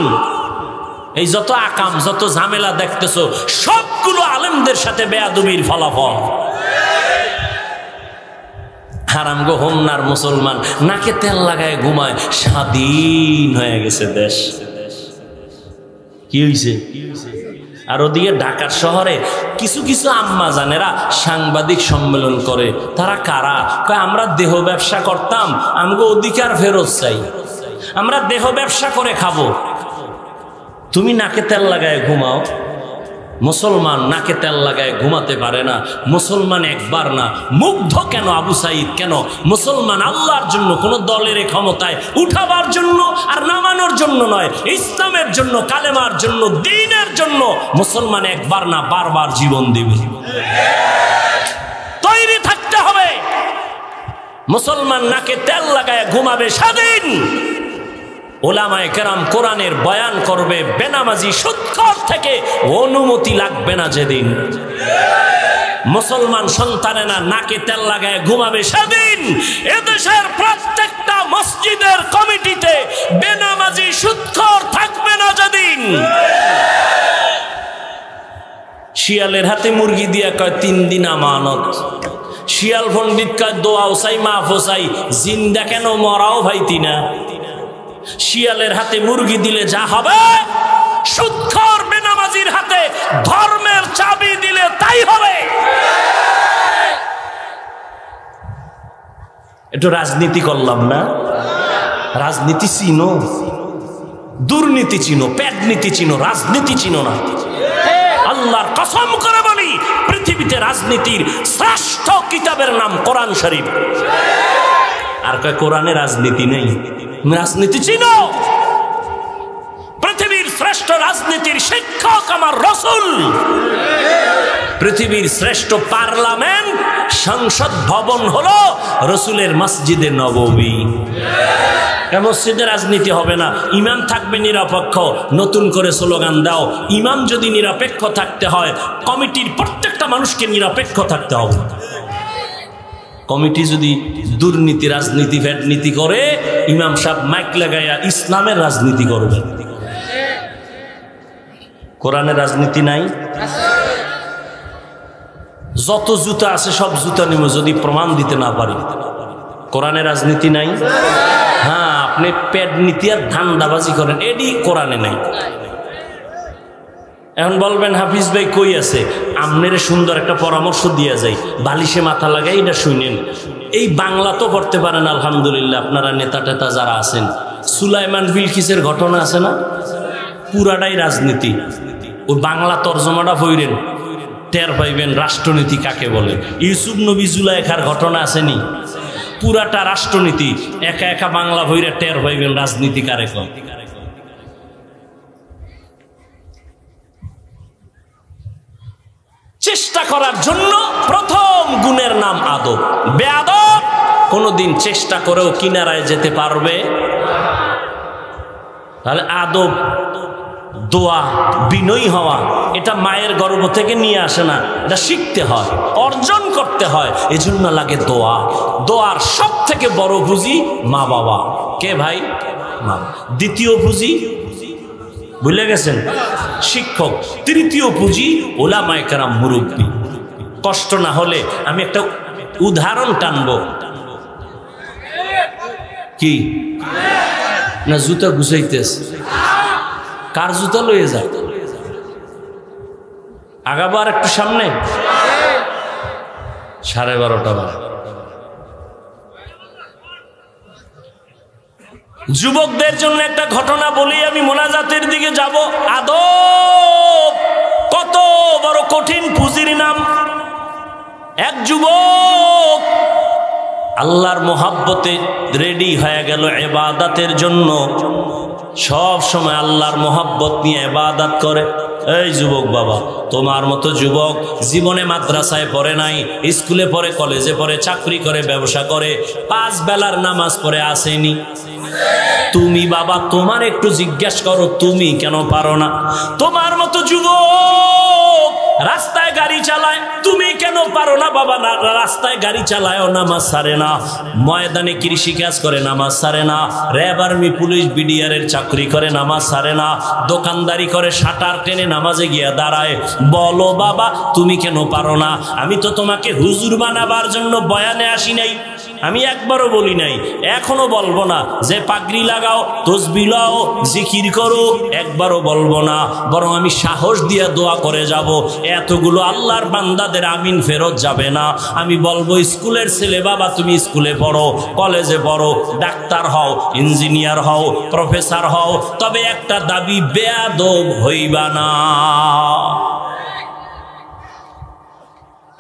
এই যত আকাম যত ঝামেলা দেখতেছো সবগুলো আলেমদের সাথে বেয়াদবির ফলাফল। হারামগো হোমনার মুসলমান নাকে তেল লাগায় ঘুমায়, স্বাধীন হয়ে গেছে দেশ। কি হয়েছে? আর ওদিকে ঢাকার শহরে কিছু কিছু আম্মা জানেরা সাংবাদিক সম্মেলন করে। তারা কারা? কয় আমরা দেহ ব্যবসা করতাম, আমগো অধিকার ফেরত চাই, আমরা দেহ ব্যবসা করে খাবো। তুমি নাকে তেল লাগায় ঘুমাও। মুসলমান নাকে তেল লাগায় ঘুমাতে পারে না। মুসলমান একবার না, মুগ্ধ কেন আবু সাইদ? কেন মুসলমান আল্লাহর জন্য, কোন দলের ক্ষমতায় উঠাবার জন্য আর নামানোর জন্য নয়, ইসলামের জন্য, কালেমার জন্য, দ্বীনের জন্য মুসলমান একবার না বারবার জীবন দিবে। তৈরি থাকতে হবে। মুসলমান নাকে তেল লাগায় ঘুমাবে স্বাধীন। ওলামায়ে কেরাম কোরআনের বয়ান করবে, বেনামাজি সুদখোর থেকে অনুমতি লাগবে না যেদিন। মুসলমান সন্তানেরা নাকে তেল লাগায় ঘুমাবে সেদিন। এদেশের প্রত্যেকটা মসজিদের কমিটিতে বেনামাজি সুদখোর থাকবে না যেদিন। শিয়ালের হাতে মুরগি দিয়া কয় 3 দিন আমানত। শিয়াল পণ্ডিত কয় দোয়াও চাই মাফও চাই, জিন্দা কেন মরাও ভাইতি না। শিয়ালের হাতে মুরগি দিলে যা হবে, সুদখোর বেনামাজির হাতে ধর্মের চাবি দিলে তাই হবে। একটু রাজনীতি করলাম না? রাজনীতি চিনো, দুর্নীতি চিনো, পেটনীতি চিনো, রাজনীতি চিনো না। আল্লাহর কসম করে বলি, পৃথিবীতে রাজনীতির শ্রেষ্ঠ কিতাবের নাম কোরআন শরীফ। আর কয় কোরআনে রাজনীতি নেই। রাজনীতি চিনো? পৃথিবীর শ্রেষ্ঠ রাজনীতির শিক্ষক আমার রাসূল। পৃথিবীর শ্রেষ্ঠ পার্লামেন্ট, সংসদ ভবন হলো রাসূলের মসজিদে নববী। মসজিদে রাজনীতি হবে না, ইমাম থাকবে নিরপেক্ষ। নতুন করে স্লোগান দাও, ইমাম যদি নিরপেক্ষ থাকতে হয়, কমিটির প্রত্যেকটা মানুষকে নিরপেক্ষ থাকতে হবে। কমিটি যদি দুর্নীতি, রাজনীতি, ভেটনীতি করে, ইমাম সাহেব মাইক লাগাইয়া ইসলামের রাজনীতি করবে। কোরআনে রাজনীতি নাই? যত জুতা আছে সব জুতা নিব যদি প্রমাণ দিতে না পারি। কোরআনে রাজনীতি নাই? হ্যাঁ, আপনি পেট নীতি আর ধান্দাবাজি করেন, এডি কোরআনে নাই। এখন বলবেন হাফিজ ভাই কই আছে? আমনেরে সুন্দর একটা পরামর্শ দিয়া যায়, বালিশে মাথা লাগাই এটা শুনেন। এই বাংলা তো করতে পারেন আলহামদুলিল্লাহ, আপনারা নেতা টেতা যারা আছেন। সুলাইমান বিলকিসের ঘটনা আছে না, পুরাটাই রাজনীতি। ওই বাংলা তর্জমাটা পড়েন, টের পাইবেন রাষ্ট্রনীতি কাকে বলে। ইউসুফ নবী জুলাইখার ঘটনা আসেনি, পুরাটা রাষ্ট্রনীতি। একা একা বাংলা বইরে টের পাইবেন রাজনীতি কারে কয়। চেষ্টা করার জন্য প্রথম গুণের নাম আদব। বেয়াদব কোনোদিন চেষ্টা করেও কিনারায় যেতে পারবে। তাহলে আদব, দোয়া, বিনয়ী হওয়া, এটা মায়ের গর্ভ থেকে নিয়ে আসে না, এটা শিখতে হয়, অর্জন করতে হয়। এজন্য লাগে দোয়া। দোয়ার সব থেকে বড় পুঁজি মা বাবা। কে ভাই? মা। দ্বিতীয় পুঁজি ভুলে গেছেন? শিক্ষক। তৃতীয় পুঁজি ওলামায়ে কেরাম, মুরব্বী। কষ্ট না হলে আমি একটা উদাহরণ টানবো। কি না জুতা গুছাইতেছে? কার জুতা লয়ে যায়? আগাবার একটু সামনে 12:30 বাজে। যুবকদের জন্য একটা ঘটনা বলি, আমি মোনাজাতের দিকে যাব। আদব কত বড় কঠিন পুঁজির নাম। এক যুবক আল্লাহর মোহাব্বতে রেডি হয়ে গেল ইবাদতের জন্য, সব সময় আল্লাহর মোহাব্বত নিয়ে ইবাদত করে। এই যুবক বাবা, তোমার মতো যুবক জীবনে মাদ্রাসায় পড়ে নাই, স্কুলে পড়ে, কলেজে পড়ে, চাকরি করে, ব্যবসা করে, 5 বেলার নামাজ পড়ে আসেনি। তুমি বাবা, তোমার একটু জিজ্ঞাসা করো, তুমি কেন পারো না? তোমার মতো যুবক রাস্তায় গাড়ি চালায়, তুমি কেন পারো না বাবা? রাস্তায় গাড়ি চালায়, নামাজ ছাড়ে না। ময়দানে কৃষি কাজ করে, নামাজ ছাড়ে না। র্যাব, আর্মি, পুলিশ, বিডিআর এর চাকরি করে, নামাজ ছাড়ে না। দোকানদারি করে, শাটার টেনে নামাজে গিয়ে দাঁড়ায়। বলো বাবা, তুমি কেন পারো না? আমি তো তোমাকে হুজুর বানাবার জন্য বয়ানে আসি নাই, আমি একবারও বলি নাই, এখনো বলবো না যে পাগড়ি লাগাও, তসবিহ লাও, জিকির করো, একবারও বলবো না। বরং আমি সাহস দিয়ে দোয়া করে যাব, এতগুলো আল্লাহর বান্দাদের আমিন ফেরত যাবে না। আমি বলবো, স্কুলের ছেলে বাবা, তুমি স্কুলে পড়ো, কলেজে পড়ো, ডাক্তার হও, ইঞ্জিনিয়ার হও, প্রফেসর হও, তবে একটা দাবি, বেয়াদব হইবা না।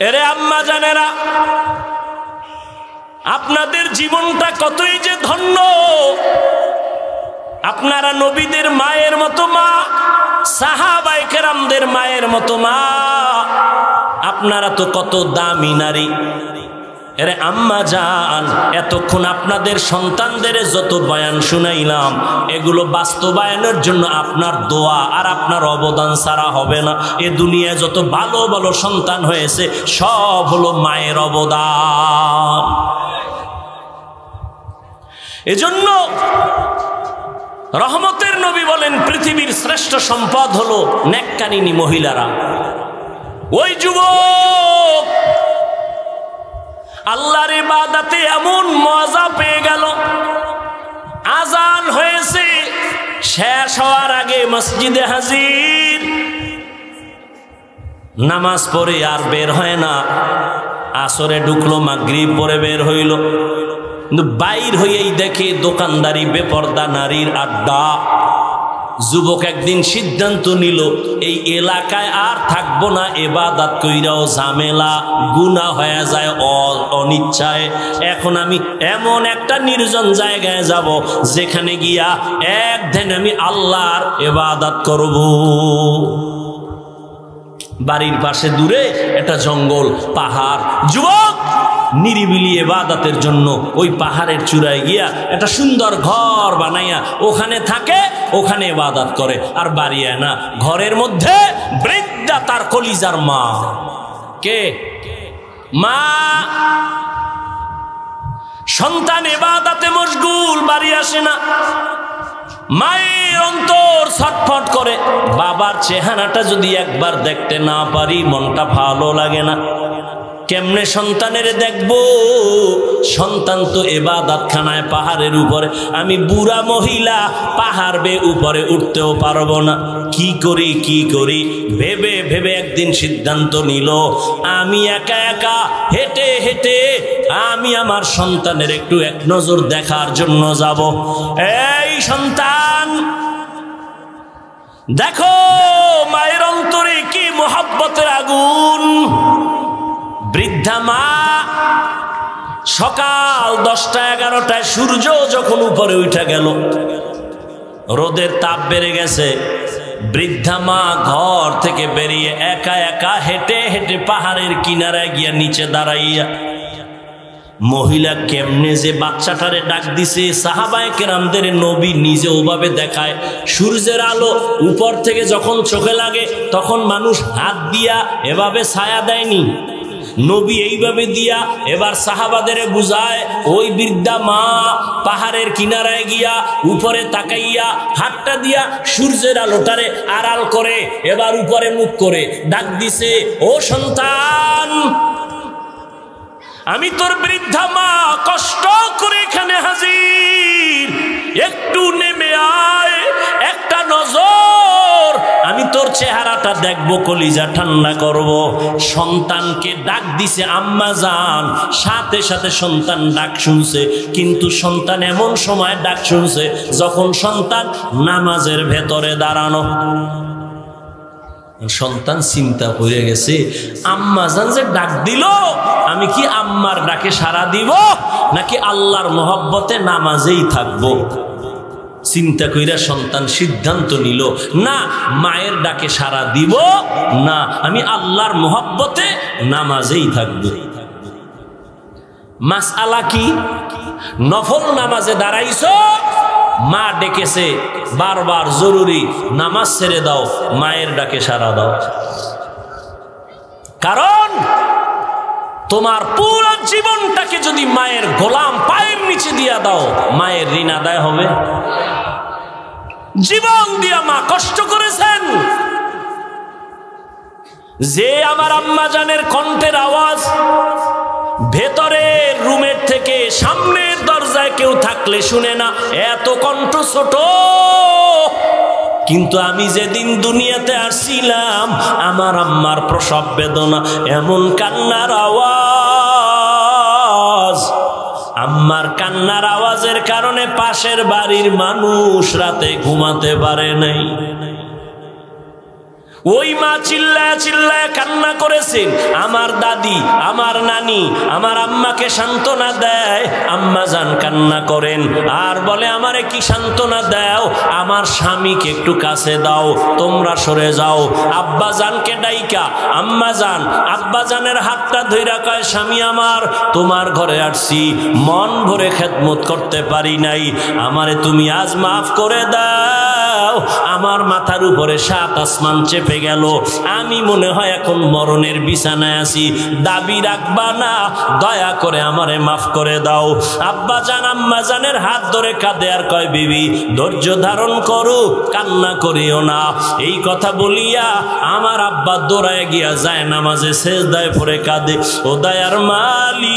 এরে আম্মা জানেরা, আপনাদের জীবনটা কতই যে ধন্য। আপনারা নবীদের মায়ের মতো মা, সাহাবায়ে কেরামদের মায়ের মতো মা, আপনারা তো কত দামি নারী। এরে আম্মা জান, এতক্ষণ আপনাদের সন্তানদের যত বয়ান শুনাইলাম, এগুলো বাস্তবায়নের জন্য আপনার দোয়া আর আপনার অবদান ছাড়া হবে না। এ দুনিয়ায় যত ভালো ভালো সন্তান হয়েছে, সব হলো মায়ের অবদান। এজন্য রহমতের নবী বলেন, পৃথিবীর শ্রেষ্ঠ সম্পদ হলো নেককারিনী মহিলারা। ওই যুবক আল্লাহর ইবাদতে এমন মজা পেয়ে গেল, আজান হয়েছে, শেষ হওয়ার আগে মসজিদে হাজির, নামাজ পড়ে আর বের হয় না। আসরে ঢুকলো, মাগরিব পরে বের হইল, কিন্তু বাইর হইয়াই দেখে দোকানদারি, বেপর্দা নারীর আড্ডা। যুবক একদিন সিদ্ধান্ত নিল, এই এলাকায় আর থাকবো না, ইবাদত কইরাও ঝামেলা, গুনাহ হয়ে যায় অনিচ্ছায়। এখন আমি এমন একটা নির্জন জায়গায় যাব, যেখানে গিয়া একদিন আমি আল্লাহর ইবাদত করব। বাড়ির পাশে দূরে একটা জঙ্গল, পাহাড়। যুবক নিরিবিলি ইবাদতের জন্য ওই পাহাড়ের চূড়ায় গিয়া একটা সুন্দর ঘর বানাইয়া ওখানে থাকে, ওখানে ইবাদত করে। আর বাড়ি আয় না, ঘরের মধ্যে বৃদ্ধা তার কলিজার মা। কে? মা। সন্তান ইবাদতে মশগুল, বাড়ি আসে না। মায়ের অন্তর ছটফট করে, বাবার চেহারাটা যদি একবার দেখতে না পারি মনটা ভালো লাগে না। কেমনে সন্তানের দেখবো? সন্তান তো ইবাদতখানায় পাহাড়ের উপরে, আমি বুড়া মহিলা পাহাড় বেয়ে উপরে উঠতেও পারবো না। কি করি ভেবে ভেবে একদিন সিদ্ধান্ত নিল, আমি একা একা হেঁটে হেঁটে আমি আমার সন্তানের একটু এক নজর দেখার জন্য যাব। এই সন্তান দেখো, মায়ের অন্তরে কি মোহাব্বতের আগুন। বৃদ্ধা মা সকাল 10টা-11টায় সূর্য যখন উপরে উঠে গেল, রোদের তাপ বেড়ে গেছে, বৃদ্ধা মা ঘর থেকে বেরিয়ে একা একা হেঁটে হেঁটে পাহাড়ের কিনারায় গিয়া নিচে দাঁড়াইয়া মহিলা কেমনে যে বাচ্চাটারে ডাক দিছে, সাহাবায়ে কেরামদের নবী নিজে ওভাবে দেখায়। সূর্যের আলো উপর থেকে যখন চোখে লাগে তখন মানুষ হাত দিয়া এভাবে ছায়া দেয়নি, নবী এইভাবে দিয়া এবার সাহাবাদের বুঝায়। ওই বৃদ্ধা মা পাহাড়ের কিনারায় গিয়া উপরে তাকাইয়া হাতটা দিয়া সূর্যের আলোটারে আড়াল করে এবার উপরে মুখ করে ডাক দিছে, ও সন্তান, আমি তোর বৃদ্ধা মা কষ্ট করে এখানে হাজির, একটু নেমে আয়, একটা নজর, আমি তোর চেহারাটা দেখবো, কলিজা ঠান্ডা করব। সন্তানকে ডাক দিছে আম্মা জান, সাথে সাথে সন্তান ডাক শুনছে, কিন্তু সন্তান এমন সময় ডাক শুনছে যখন সন্তান নামাজের ভেতরে দাঁড়ানো। সন্তান চিন্তা করে গেছে, আম্মা জান যে ডাক দিল, আমি কি আম্মার ডাকে সাড়া দিব নাকি আল্লাহর মহব্বতে নামাজেই থাকবো? চিন্তা কইরা সন্তান সিদ্ধান্ত নিল, না মায়ের ডাকে সাড়া দিব না, আমি আল্লাহর মহব্বতে নামাজেই থাকবো। মাসআলা কি? নফল নামাজে দাঁড়াইছো, মা ডেকেছে বারবার, জরুরি, নামাজ ছেড়ে দাও, মায়ের ডাকে সাড়া দাও। কারণ তোমার পুরো জীবনটাকে যদি মায়ের গোলাম পায়ের নিচে দিয়া দাও, মায়ের ঋণ আদায় হবে। জীবন দিয়া মা কষ্ট করেছেন, যে আমার আম্মা জানের কণ্ঠের আওয়াজ ভেতরের রুমের থেকে সামনের দরজায় কেউ থাকলে শুনে না, এত কণ্ঠ ছোট। কিন্তু আমি যেদিন দুনিয়াতে আসছিলাম, আমার আম্মার প্রসব বেদনা, এমন কান্নার আওয়াজ, আম্মার কান্নার আওয়াজের কারণে পাশের বাড়ির মানুষ রাতে ঘুমাতে পারে নাই। ওই মা চিল্লায় চিল্লায় কান্না করেছেন। আমার দাদি, আমার নানি আমার আম্মাকে সান্ত্বনা দেয়, আম্মা জান কান্না করেন আর বলে, আমারে কি সান্ত্বনা দাও, আমার স্বামীকে একটু কাছে দাও, তোমরা সরে যাও। আব্বা জানকে ডাইকা আম্মা জান আব্বা জানের হাতটা ধইরা কয়, স্বামী আমার, তোমার ঘরে আসছি, মন ভরে খেদমত করতে পারি নাই, আমারে তুমি আজ মাফ করে দাও। আমার মাথার উপরে 7 আসমান চেপে গেল, আমি মনে হয় এখন মরণের বিছানায় আছি, দাবি রাখবা না, দয়া করে আমারে মাফ করে দাও। আব্বা জান আম্মা জানের হাত ধরে কাঁদে আর কয়, বিবি ধৈর্য ধারণ করো, কান্না করিও না। এই কথা বলিয়া আমার আব্বা দৌড়ায় গিয়া যায় নামাজে সেজদায় পড়ে কাঁদে, ও দয়ার মালিক,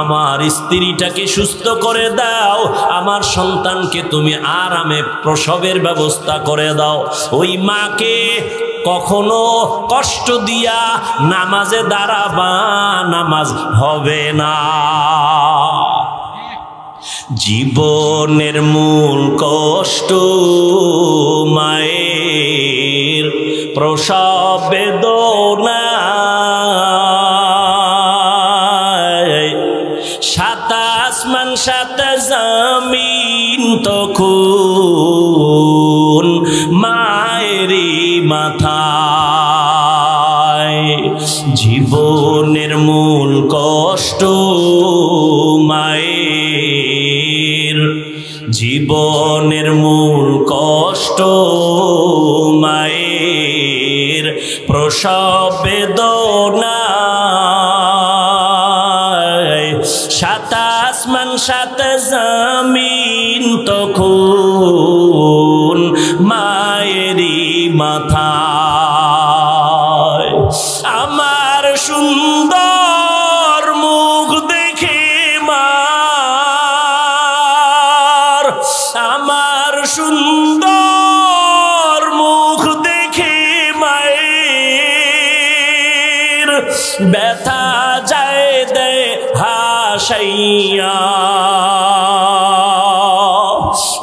আমার স্ত্রীটাকে সুস্থ করে দাও, আমার সন্তানকে তুমি আরামে প্রসবের ব্যবস্থা করে দাও। ওই মাকে কখনো কষ্ট দিয়া নামাজে দাঁড়াবা, নামাজ হবে না। জীবনের মূল কষ্ট মায়ের প্রসব বেদনা, 7 আসমান 7 জমিন তখন মায়েরই মাথায়। জীবনের মূল কষ্ট মায়ের, জীবনের মূল কষ্ট মায়ের প্রসব বেদনা। সাত আসমান সাত জমিন তখন মায়েরই মাথায়। আমার সুন্দর মুখ দেখে মার, আমার সুন্দর মুখ দেখে মায়ের ব্যথা যায় দে হাসাইয়া।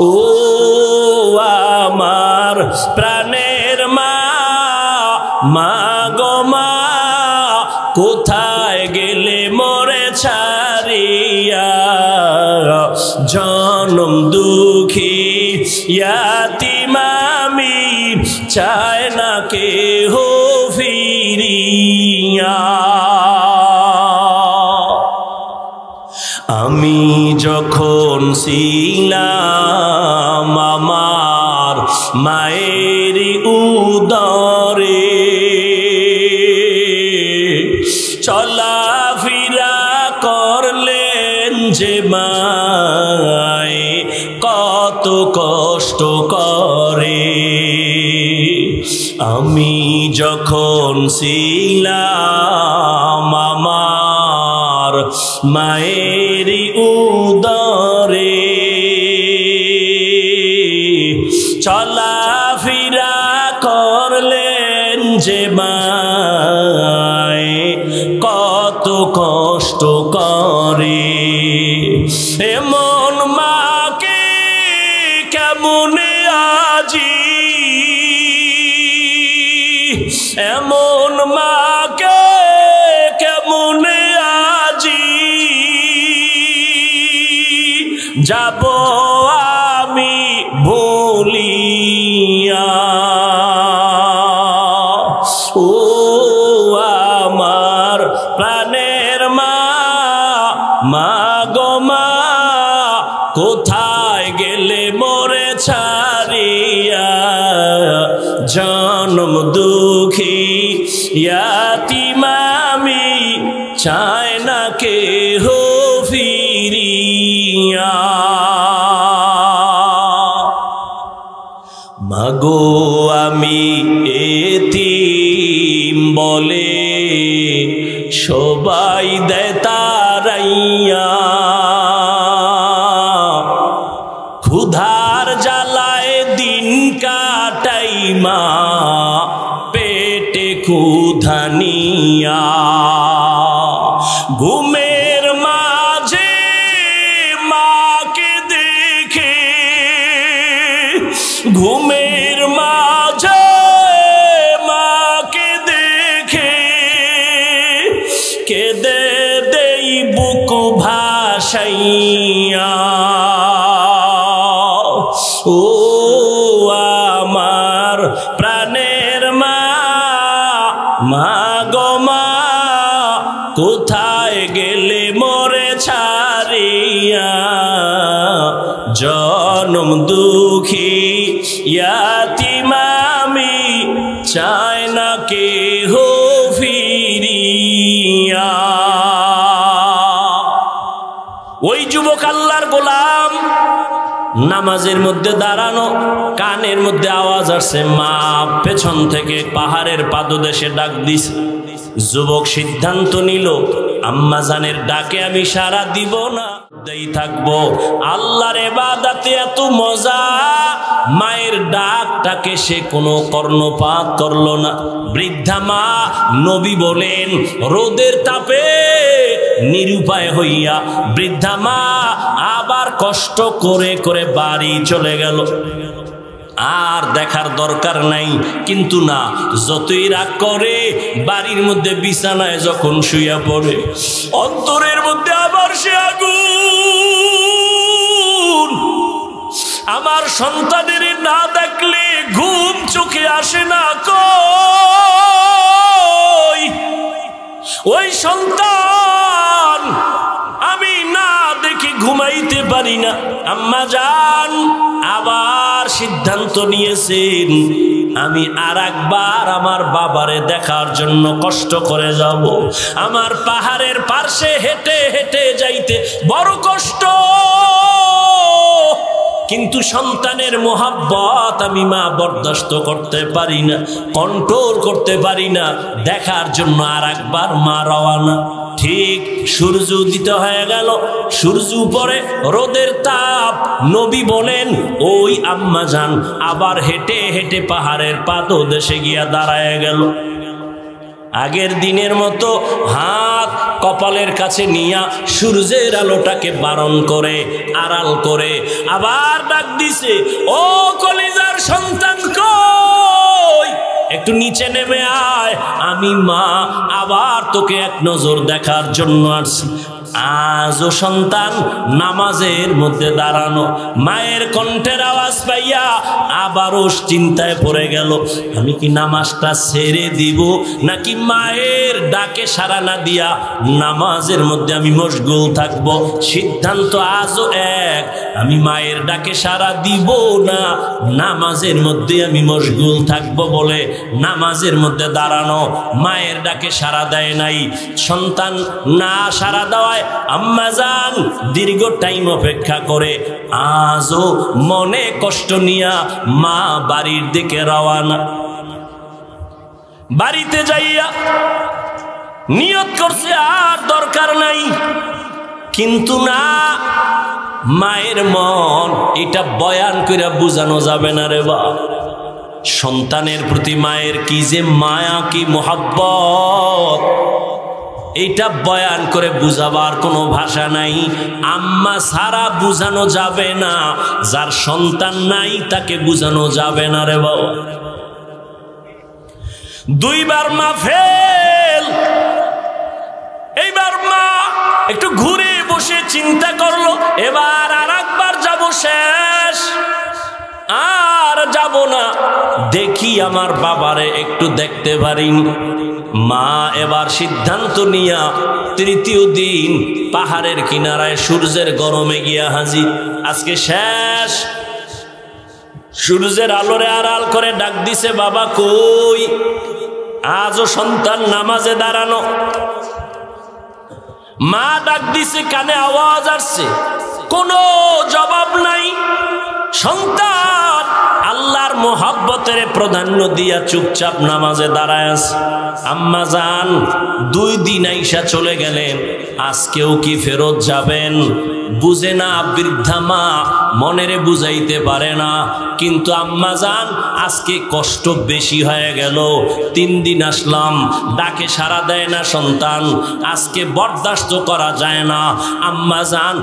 ও আমার প্রাণের মা, মা গো মা, কোথায় গেলে মোরে ছাড়িয়া? জনম দুঃখী ইয়াতীম আমি, চায় না কেহ ফিরিয়া। আমি যখন ছিলাম আমার মায়ের উদরে, চলাফেরা করলেন যে মায়ে কত কষ্ট করে। আমি যখন ছিলাম আমার মায়ের উদরে, চলাফেরা করলেন যে মায়ে কত কষ্ট করে। এমন মাকে কেমনে আজি, এমন মাকে কেমনে আজি যাব আমি ভুলিয়া। ও আমার প্রাণের মা, মা গো মা, কোথায় গেলে মোরে ছাড়িয়া? জনম দুঃখী ইয়াতীম আমি, চায় না কেহ ফিরিয়া। মাগো আমি এতিম বলে সবাই দেয় তারাইয়া, ক্ষুধার জ্বালায় দিন কাটাই মা পেটে ক্ষুধা নিয়া। ঘুমের মাঝে মাকে দেখে, ঘুমের মাঝে মাকে দেখে কেঁদে দেই বুক ভাসাইয়া। ও আমার প্রাণের মা, মা গো মা, কোথায় গেলে মোরে ছাড়িয়া? জনম দুঃখী ইয়াতীম আমি, চায় না কেহ ফিরিয়া। ওই যুবক আল্লাহর গোলাম, নামাজের মধ্যে দাঁড়ানো, কানের মধ্যে আওয়াজ আসছে, মা পেছন থেকে পাহাড়ের পাদদেশে ডাক দিছে। যুবক সিদ্ধান্ত নিল, আম্মা জানের ডাকে আমি সাড়া দিব না, থাকবো। আল্লাহর ইবাদতে এত মজা, মায়ের ডাকটাকে সে কোনো কর্ণপাত করলো না। বৃদ্ধা মা, নবী বলেন রোদের তাপে নিরুপায় হইয়া বৃদ্ধা মা আবার কষ্ট করে করে বাড়ি চলে গেল। আর দেখার দরকার নাই, কিন্তু না, যতই রাগ করে বাড়ির মধ্যে বিছানায় যখন শুইয়া পড়ে, অন্তরের মধ্যে আবার সে আগুন। আমার সন্তানের না দেখলে ঘুম চোখে আসে না, কই ওই সন্তান আমি না দেখে ঘুমাইতে পারি না। আম্মা জান আবার সিদ্ধান্ত নিয়েছেন, আমি আর একবার আমার বাবারে দেখার জন্য কষ্ট করে যাব। আমার পাহাড়ের পার্শ্বে হেঁটে হেঁটে যাইতে বড় কষ্ট, কিন্তু সন্তানের মোহাব্বত আমি মা বরদাস্ত করতে পারি না, কন্ট্রোল করতে পারি না। দেখার জন্য আর একবার মা রওয়ানা। ঠিক সূর্য উদিত হয়ে গেল, সূর্য উপরে, রোদের তাপ। নবী বলেন, ওই আম্মা জান আবার হেঁটে হেঁটে পাহাড়ের পাদদেশে গিয়া দাঁড়ায় গেল। আগের দিনের মতো হাত কপালের কাছে নিয়া সূর্যের আলোটাকে বারণ করে, আড়াল করে আবার ডাক দিছে, ও কলিজার সন্তান কই, একটু নিচে নেমে আয়, আমি মা আবার তোকে এক নজর দেখার জন্য আসছি। আজও সন্তান নামাজের মধ্যে দাঁড়ানো, মায়ের কণ্ঠের আওয়াজ পাইয়া আবারও চিন্তায় পড়ে গেল, আমি কি নামাজটা ছেড়ে দিব নাকি মায়ের ডাকে সাড়া না দিয়া নামাজের মধ্যে আমি মশগুল থাকব। সিদ্ধান্ত আজও এক, আমি মায়ের ডাকে সাড়া দিব না, নামাজের মধ্যে আমি মশগুল থাকব বলে নামাজের মধ্যে দাঁড়ানো। মায়ের ডাকে সাড়া দেয় নাই। সন্তান না সাড়া দেওয়ায় আম্মা জান দীর্ঘ টাইম অপেক্ষা করে আজও মনে কষ্ট নিয়া মা বাড়ির দিকে রওয়ানা। বাড়িতে যাইয়া নিয়ত করছে আর দরকার নাই, কিন্তু না, মায়ের মন এটা বয়ান করে বোঝানো যাবে না রে বাপ। সন্তানের প্রতি মায়ের কি যে মায়া, কি মোহাব্বত, এইটা বয়ান করে বুঝাবার কোনো ভাষা নাই। আম্মা ছাড়া বুঝানো যাবে না, যার সন্তান নাই তাকে বুঝানো যাবে না রে বাবা। দুইবার মা ফেল, এইবার মা একটু ঘুরে বসে চিন্তা করলো, এবার আর একবার যাব, শেষ আর যাব না, দেখি আমার বাবারে একটু দেখতে পারিনি। মা এবার সিদ্ধান্ত নিয়া তৃতীয় দিন পাহাড়ের কিনারায় সূর্যের গরমে গিয়া হাজির। আজকে শেষ। সূর্যের আলোরে আড়াল করে ডাক দিছে, বাবা কই? আজও সন্তান নামাজে দাঁড়ানো। মা ডাক দিছে, কানে আওয়াজ আসছে, কোনো জবাব নাই। সন্তান আল্লাহর মোহাব্বতের প্রাধান্য দিয়া চুপচাপ নামাজে দাঁড়ায় আছে। আম্মা জান 2 দিন আইসা চলে গেলেন, আজকেও কি ফেরত যাবেন? বুঝে না, বৃদ্ধা মা মনেরে বুঝাইতে পারে না। কিন্তু আম্মা জান আজকে কষ্ট বেশি হয়ে গেল, 3 দিন আসলাম, ডাকে সাড়া দেয় না সন্তান, আজকে বরদাস্ত করা যায় না। আম্মা জান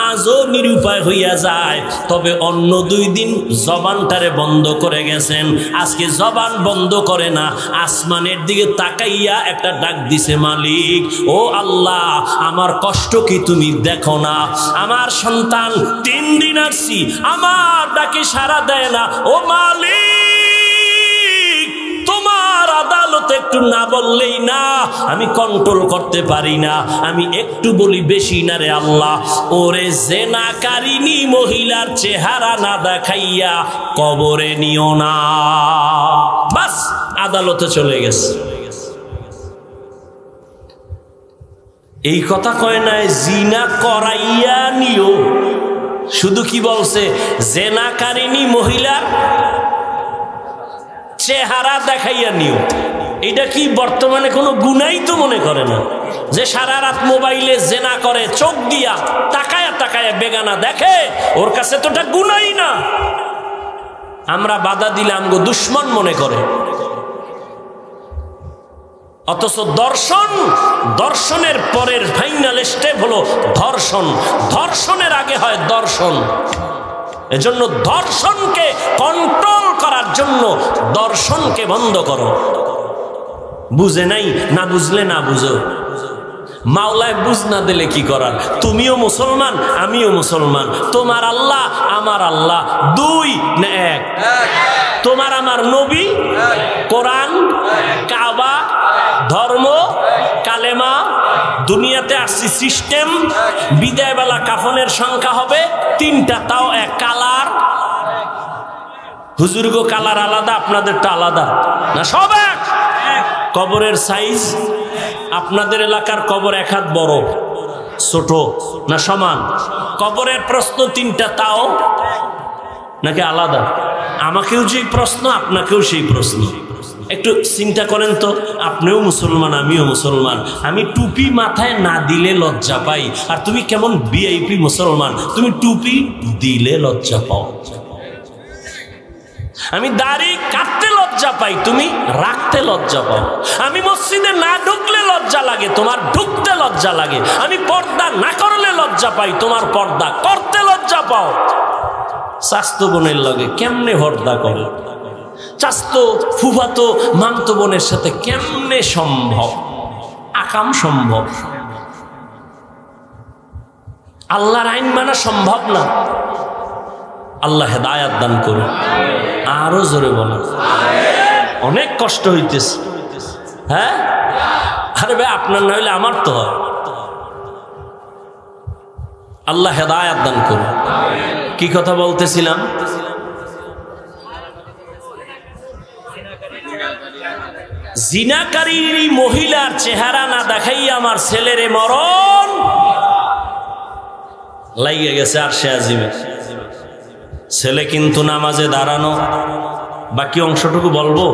আজও নিরুপায় হইয়া যায়, তবে অন্য 2 দিন জবানটারে বন্ধ করে গেছেন, আজকে জবান বন্ধ করে না, আসমানের দিকে তাকাইয়া একটা ডাক দিছে, মালিক ও আল্লাহ, আমার কষ্ট কি তুমি দেখো না? আমার সন্তান 3 দিন আসছি, আমার ডাকে সাড়া দেয় না, ও মালিক তোমার আদালতে একটু না বললেই না, আমি কন্ট্রোল করতে পারি না, আমি একটু বলি বেশি না রে আল্লাহ। ওরে জেনাকারিনী মহিলার চেহারা না দেখাইয়া কবরে নিও না। বাস আদালতে চলে গেছে। এই কথা কয় নাই জিনা করাইয়া নিও, শুধু কি বলছে, জেনাকারিনী মহিলার চেহারা দেখাইয়া নিও। এটা কি বর্তমানে কোনো গুনাই তো মনে করে না, যে সারা রাত মোবাইলে জেনা করে, চোখ দিয়া তাকায়া তাকায়া বেগানা দেখে, ওর কাছে তো এটা গুনাই না। আমরা বাধা দিলাম গো দুশ্মন মনে করে। অথচ দর্শন, দর্শনের পরের ফাইনাল স্টেপ হলো ধর্ষণ, ধর্ষণের আগে হয় দর্শন। এজন্য দর্শনকে কন্ট্রোল করার জন্য দর্শনকে বন্ধ করো। বুঝে নাই, না বুঝলে না বুঝো, মাওলায় বুঝ না দিলে কি করার? তুমিও মুসলমান, আমিও মুসলমান, তোমার আল্লাহ আমার আল্লাহ 2 না 1? তোমার আমার নবী, কোরআন, কাবা, ধর্ম, কালেমা, দুনিয়াতে আসছি সিস্টেম। বিদায় বেলা কাফনের সংখ্যা হবে 3টা, তাও 1 কালার। হুজুরগো কালার আলাদা, আপনাদেরটা আলাদা না? সব এক। কবরের সাইজ আপনাদের এলাকার কবর এক হাত বড়, ছোট না সমান? কবরের প্রশ্ন তিনটা, তাও নাকি আলাদা? আমাকেও সেই প্রশ্ন, আপনাকেও সেই প্রশ্ন। একটু চিন্তা করেন তো, আপনিও মুসলমান, আমিও মুসলমান। আমি টুপি মাথায় না দিলে লজ্জা পাই, আর তুমি কেমন ভিআইপি মুসলমান, তুমি টুপি দিলে লজ্জা পাও। আমি দাড়ি কাটতে লজ্জা পাই, তুমি রাখতে লজ্জা পাও। আমি মসজিদে না ঢুকলে লজ্জা লাগে, তোমার ঢুকতে লজ্জা লাগে। আমি পর্দা না করলে লজ্জা পাই, তোমার পর্দা করতে লজ্জা পাও। স্বাস্থ্য বোনের লাগে কেমনে পর্দা করে, চাস্তো ফুফাতো মামতো বোনের সাথে কেমনে সম্ভব? আকাম সম্ভব। আল্লাহর আইন মানা সম্ভব না। আল্লাহ হেদায়াত দান করুন। আরো জোরে বলেন। অনেক কষ্ট হইতেছে। হ্যাঁ, আরে ভাই আপনার না হইলে আমার তো হয়। আল্লাহ হেদায়াত দান করুন। কি কথা বলতেছিলাম? জিনাকারী মহিলার চেহারা না দেখাইয়া আমার ছেলেরে মরণ লাগিয়ে গেছে আরশে আজিমে। ছেলে কিন্তু নামাজে দাঁড়ানো। বাকি অংশটুকু বলবো?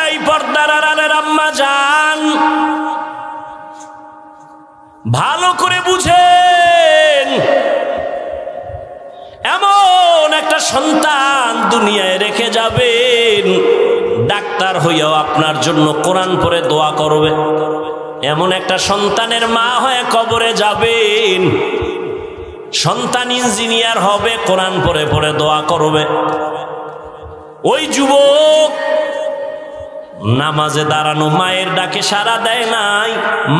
এই পর্দার আড়ালের আম্মা জান, ভালো করে বুঝেন, এমন একটা সন্তান দুনিয়ায় রেখে যাবেন, ডাক্তার হইয়াও আপনার জন্য কোরআন পড়ে দোয়া করবে। এমন একটা সন্তানের মা হয়ে কবরে যাবেন, সন্তান ইঞ্জিনিয়ার হবে, কোরআন পড়ে পড়ে দোয়া করবে। ওই যুবক নামাজে দাঁড়ানো মায়ের ডাকে সাড়া দেয় নাই,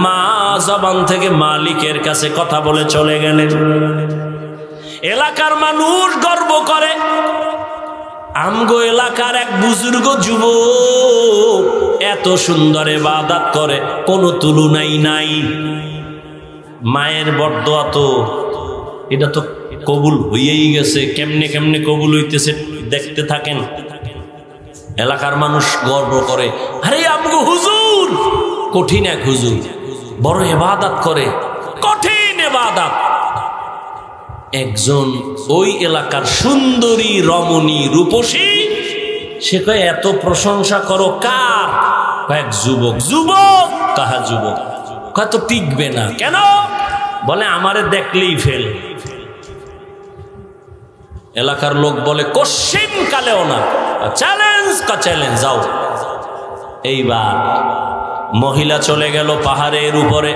মা জবান থেকে মালিকের কাছে কথা বলে চলে গেলেন। এলাকার মানুষ গর্ব করে, আমগো এলাকার এক বুজুর্গ যুবক এত সুন্দর ইবাদত করে, কোনো তুলনাই নাই। মায়ের বরদোয়া তো এটা তো কবুল হইয়াই গেছে। কেমনে কেমনে কবুল হইতেছে দেখতে থাকেন। এলাকার মানুষ গর্ব করে, আরে আমগো হুজুর কঠিন এক হুজুর, বড় ইবাদত করে, কঠিন ইবাদত। একজন ওই এলাকার সুন্দরী রমণী রূপসী, সে কয় এত প্রশংসা করো কার? কয়েক যুবক। যুবক কাহা যুবক? কয় তো টিকবে না। কেন? বলে আমারে দেখলেই ফেল। এলাকার লোক বলে কোশ্চিন কালেও না, চ্যালেঞ্জ কা চ্যালেঞ্জ, যাও। এইবার মহিলা চলে গেল পাহাড়ের উপরে।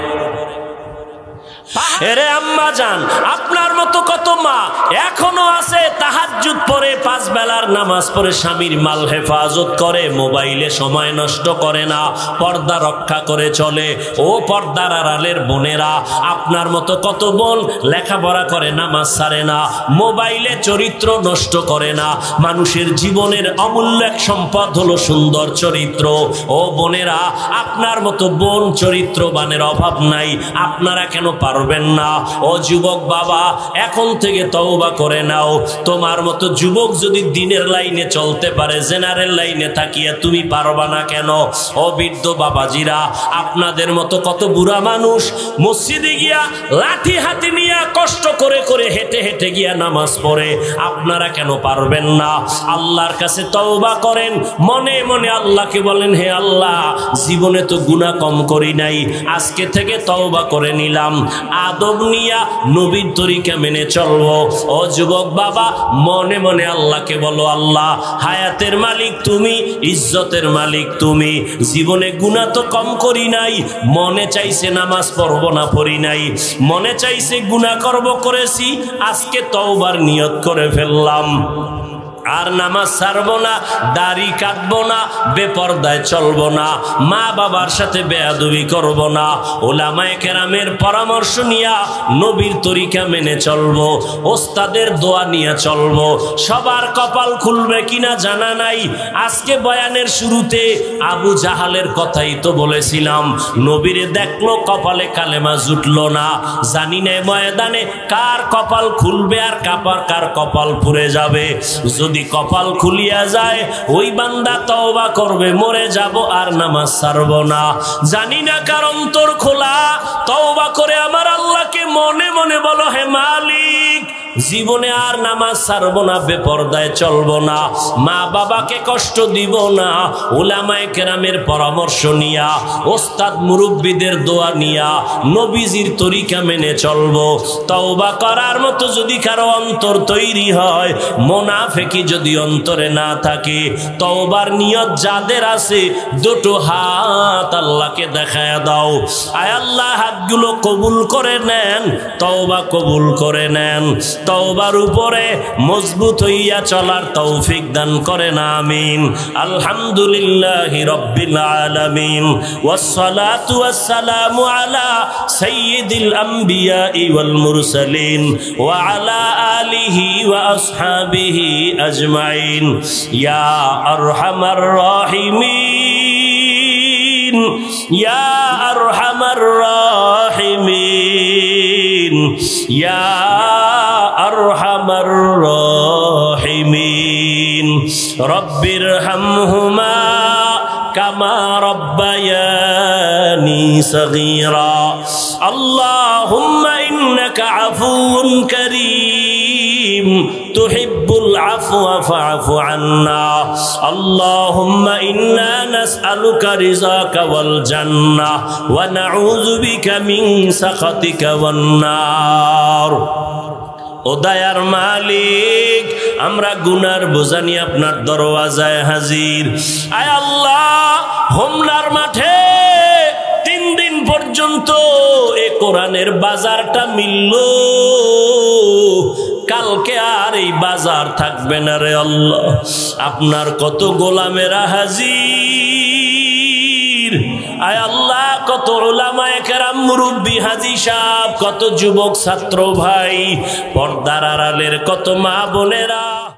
এরে আম্মা জান, আপনার মতো কত মা এখনো আছে তাহাজ্জুদ পড়ে, 5 বেলার নামাজ পড়ে, স্বামীর মাল হেফাজত করে, মোবাইলে সময় নষ্ট করে না, পর্দা রক্ষা করে চলে। ও পর্দার আড়ালের বোনেরা, আপনার মতো কত বোন লেখাপড়া করে, নামাজ ছাড়ে না, মোবাইলে চরিত্র নষ্ট করে না। মানুষের জীবনের অমূল্য এক সম্পদ হলো সুন্দর চরিত্র। ও বোনেরা, আপনার মতো বোন চরিত্রবানের অভাব নাই, আপনারা কেন পারবেন না? ও যুবক বাবা, এখন থেকে তওবা করে নাও। তোমার মতো যুবক যদি দিনের লাইনে চলতে পারে, জেনারেল লাইনে থাকিয়া তুমি পারবা না কেন? ও বৃদ্ধ বাবাজিরা, আপনাদের মতো কত বুড়া মানুষ মসজিদে গিয়া লাঠি হাতে নিয়ে কষ্ট করে করে হেঁটে হেঁটে গিয়া নামাজ পড়ে, আপনারা কেন পারবেন না? আল্লাহর কাছে তওবা করেন, মনে মনে আল্লাহকে বলেন, হে আল্লাহ, জীবনে তো গুনাহ কম করি নাই, আজকে থেকে তওবা করে নিলাম, আদব নিয়া নবীর তরিকা মেনে চলবো। ও যুবক বাবা, মনে মনে আল্লাহকে বলো, আল্লাহ হায়াতের মালিক তুমি, ইজ্জতের মালিক তুমি, জীবনে গুনাহ তো কম করি নাই, মনে চাইছে নামাজ পড়বো না পড়ি নাই, মনে চাইছে গুনাহ করব করেছি, আজকে তওবার নিয়ত করে ফেললাম। আর নামাজ ছাড়বো না, দাড়ি কাটবো না, বেপরদায় চলবো না, মা বাবার সাথে বেয়াদবি করবো না, ওলামায়ে কেরামের পরামর্শ নিয়া নবীর তরিকা মেনে চলবো, ওস্তাদের দোয়া নিয়ে চলবো। সবার কপাল খুলবে কিনা জানা নাই। আজকে বয়ানের শুরুতে আবু জাহালের কথাই তো বলেছিলাম, নবীরে দেখলো কপালে কালেমা জুটলো না। জানি না ময়দানে কার কপাল খুলবে আর কার কপাল পুড়ে যাবে। যদি কপাল খুলিয়া যায় ওই বান্দা তওবা করবে, মরে যাব আর নামাজ ছাড়বো না। জানি না কার অন্তর খোলা, তওবা করে আমার আল্লাহকে মনে মনে বলো, হে মালিক, জীবনে আর নামাজ ছাড়বো না, বেপরদায় চলবো না, মা বাবাকে কষ্ট দিব না, উলামায়ে কেরামের পরামর্শ নিয়া, ওস্তাদ মুরব্বীদের দোয়া নিয়া নবীজির তরিকা মেনে চলবো। তওবা করার মতো যদি কারো অন্তর তৈরি হয়, মুনাফিকি যদি অন্তরে না থাকে, তওবার নিয়ত যাদের আছে দুটো হাত আল্লাহকে দেখায়া দাও। আয় আল্লাহ, হাতগুলো কবুল করে নেন, তওবা কবুল করে নেন, তওবার উপরে মজবুত হইয়া চলার তৌফিক দান করেন, আমিন। আলহামদুলিল্লাহি রাব্বিল আলামিন, ওয়াসসালাতু ওয়াসসালামু আলা সাইয়্যিদিল আমবিয়াই ওয়াল মুরসালিন ওয়া আলা আলিহি ওয়া আসহাবিহি আজমাইন। ইয়া আরহামার রাহিমিন, ইয়া আরহামার রাহিমিন, ইয়া আরহামার রাহিমিন। রব্বির হামহুমা কামা রব্বায়ানি সগীরা। আল্লাহুম্মা ইন্নাকা আফুউন কারীম তুহিব্বুল আফওয়া ফা'ফু আন্না। আল্লাহুম্মা ইন্না নাসআলুকা রিযাকা ওয়াল জান্নাহ ওয়া নাউযু বিকা মিন সাখাতিকা ওয়ান নার। ও দয়ার মালিক, আমরা গুনার বোঝা নিয়ে আপনার দরওয়াজায় হাজির। আয় আল্লাহ, হোমনার মাঠে 3 দিন পর্যন্ত এ কোরআনের বাজারটা মিলল, কালকে আর এই বাজার থাকবে না রে আল্লাহ। আপনার কত গোলামেরা হাজির। আয় আল্লাহ, কত উলামায়ে কেরাম, মুরব্বী, হাজী সাহেব, কত যুবক ছাত্র ভাই, পর্দার আড়ালের কত মা বোনেরা।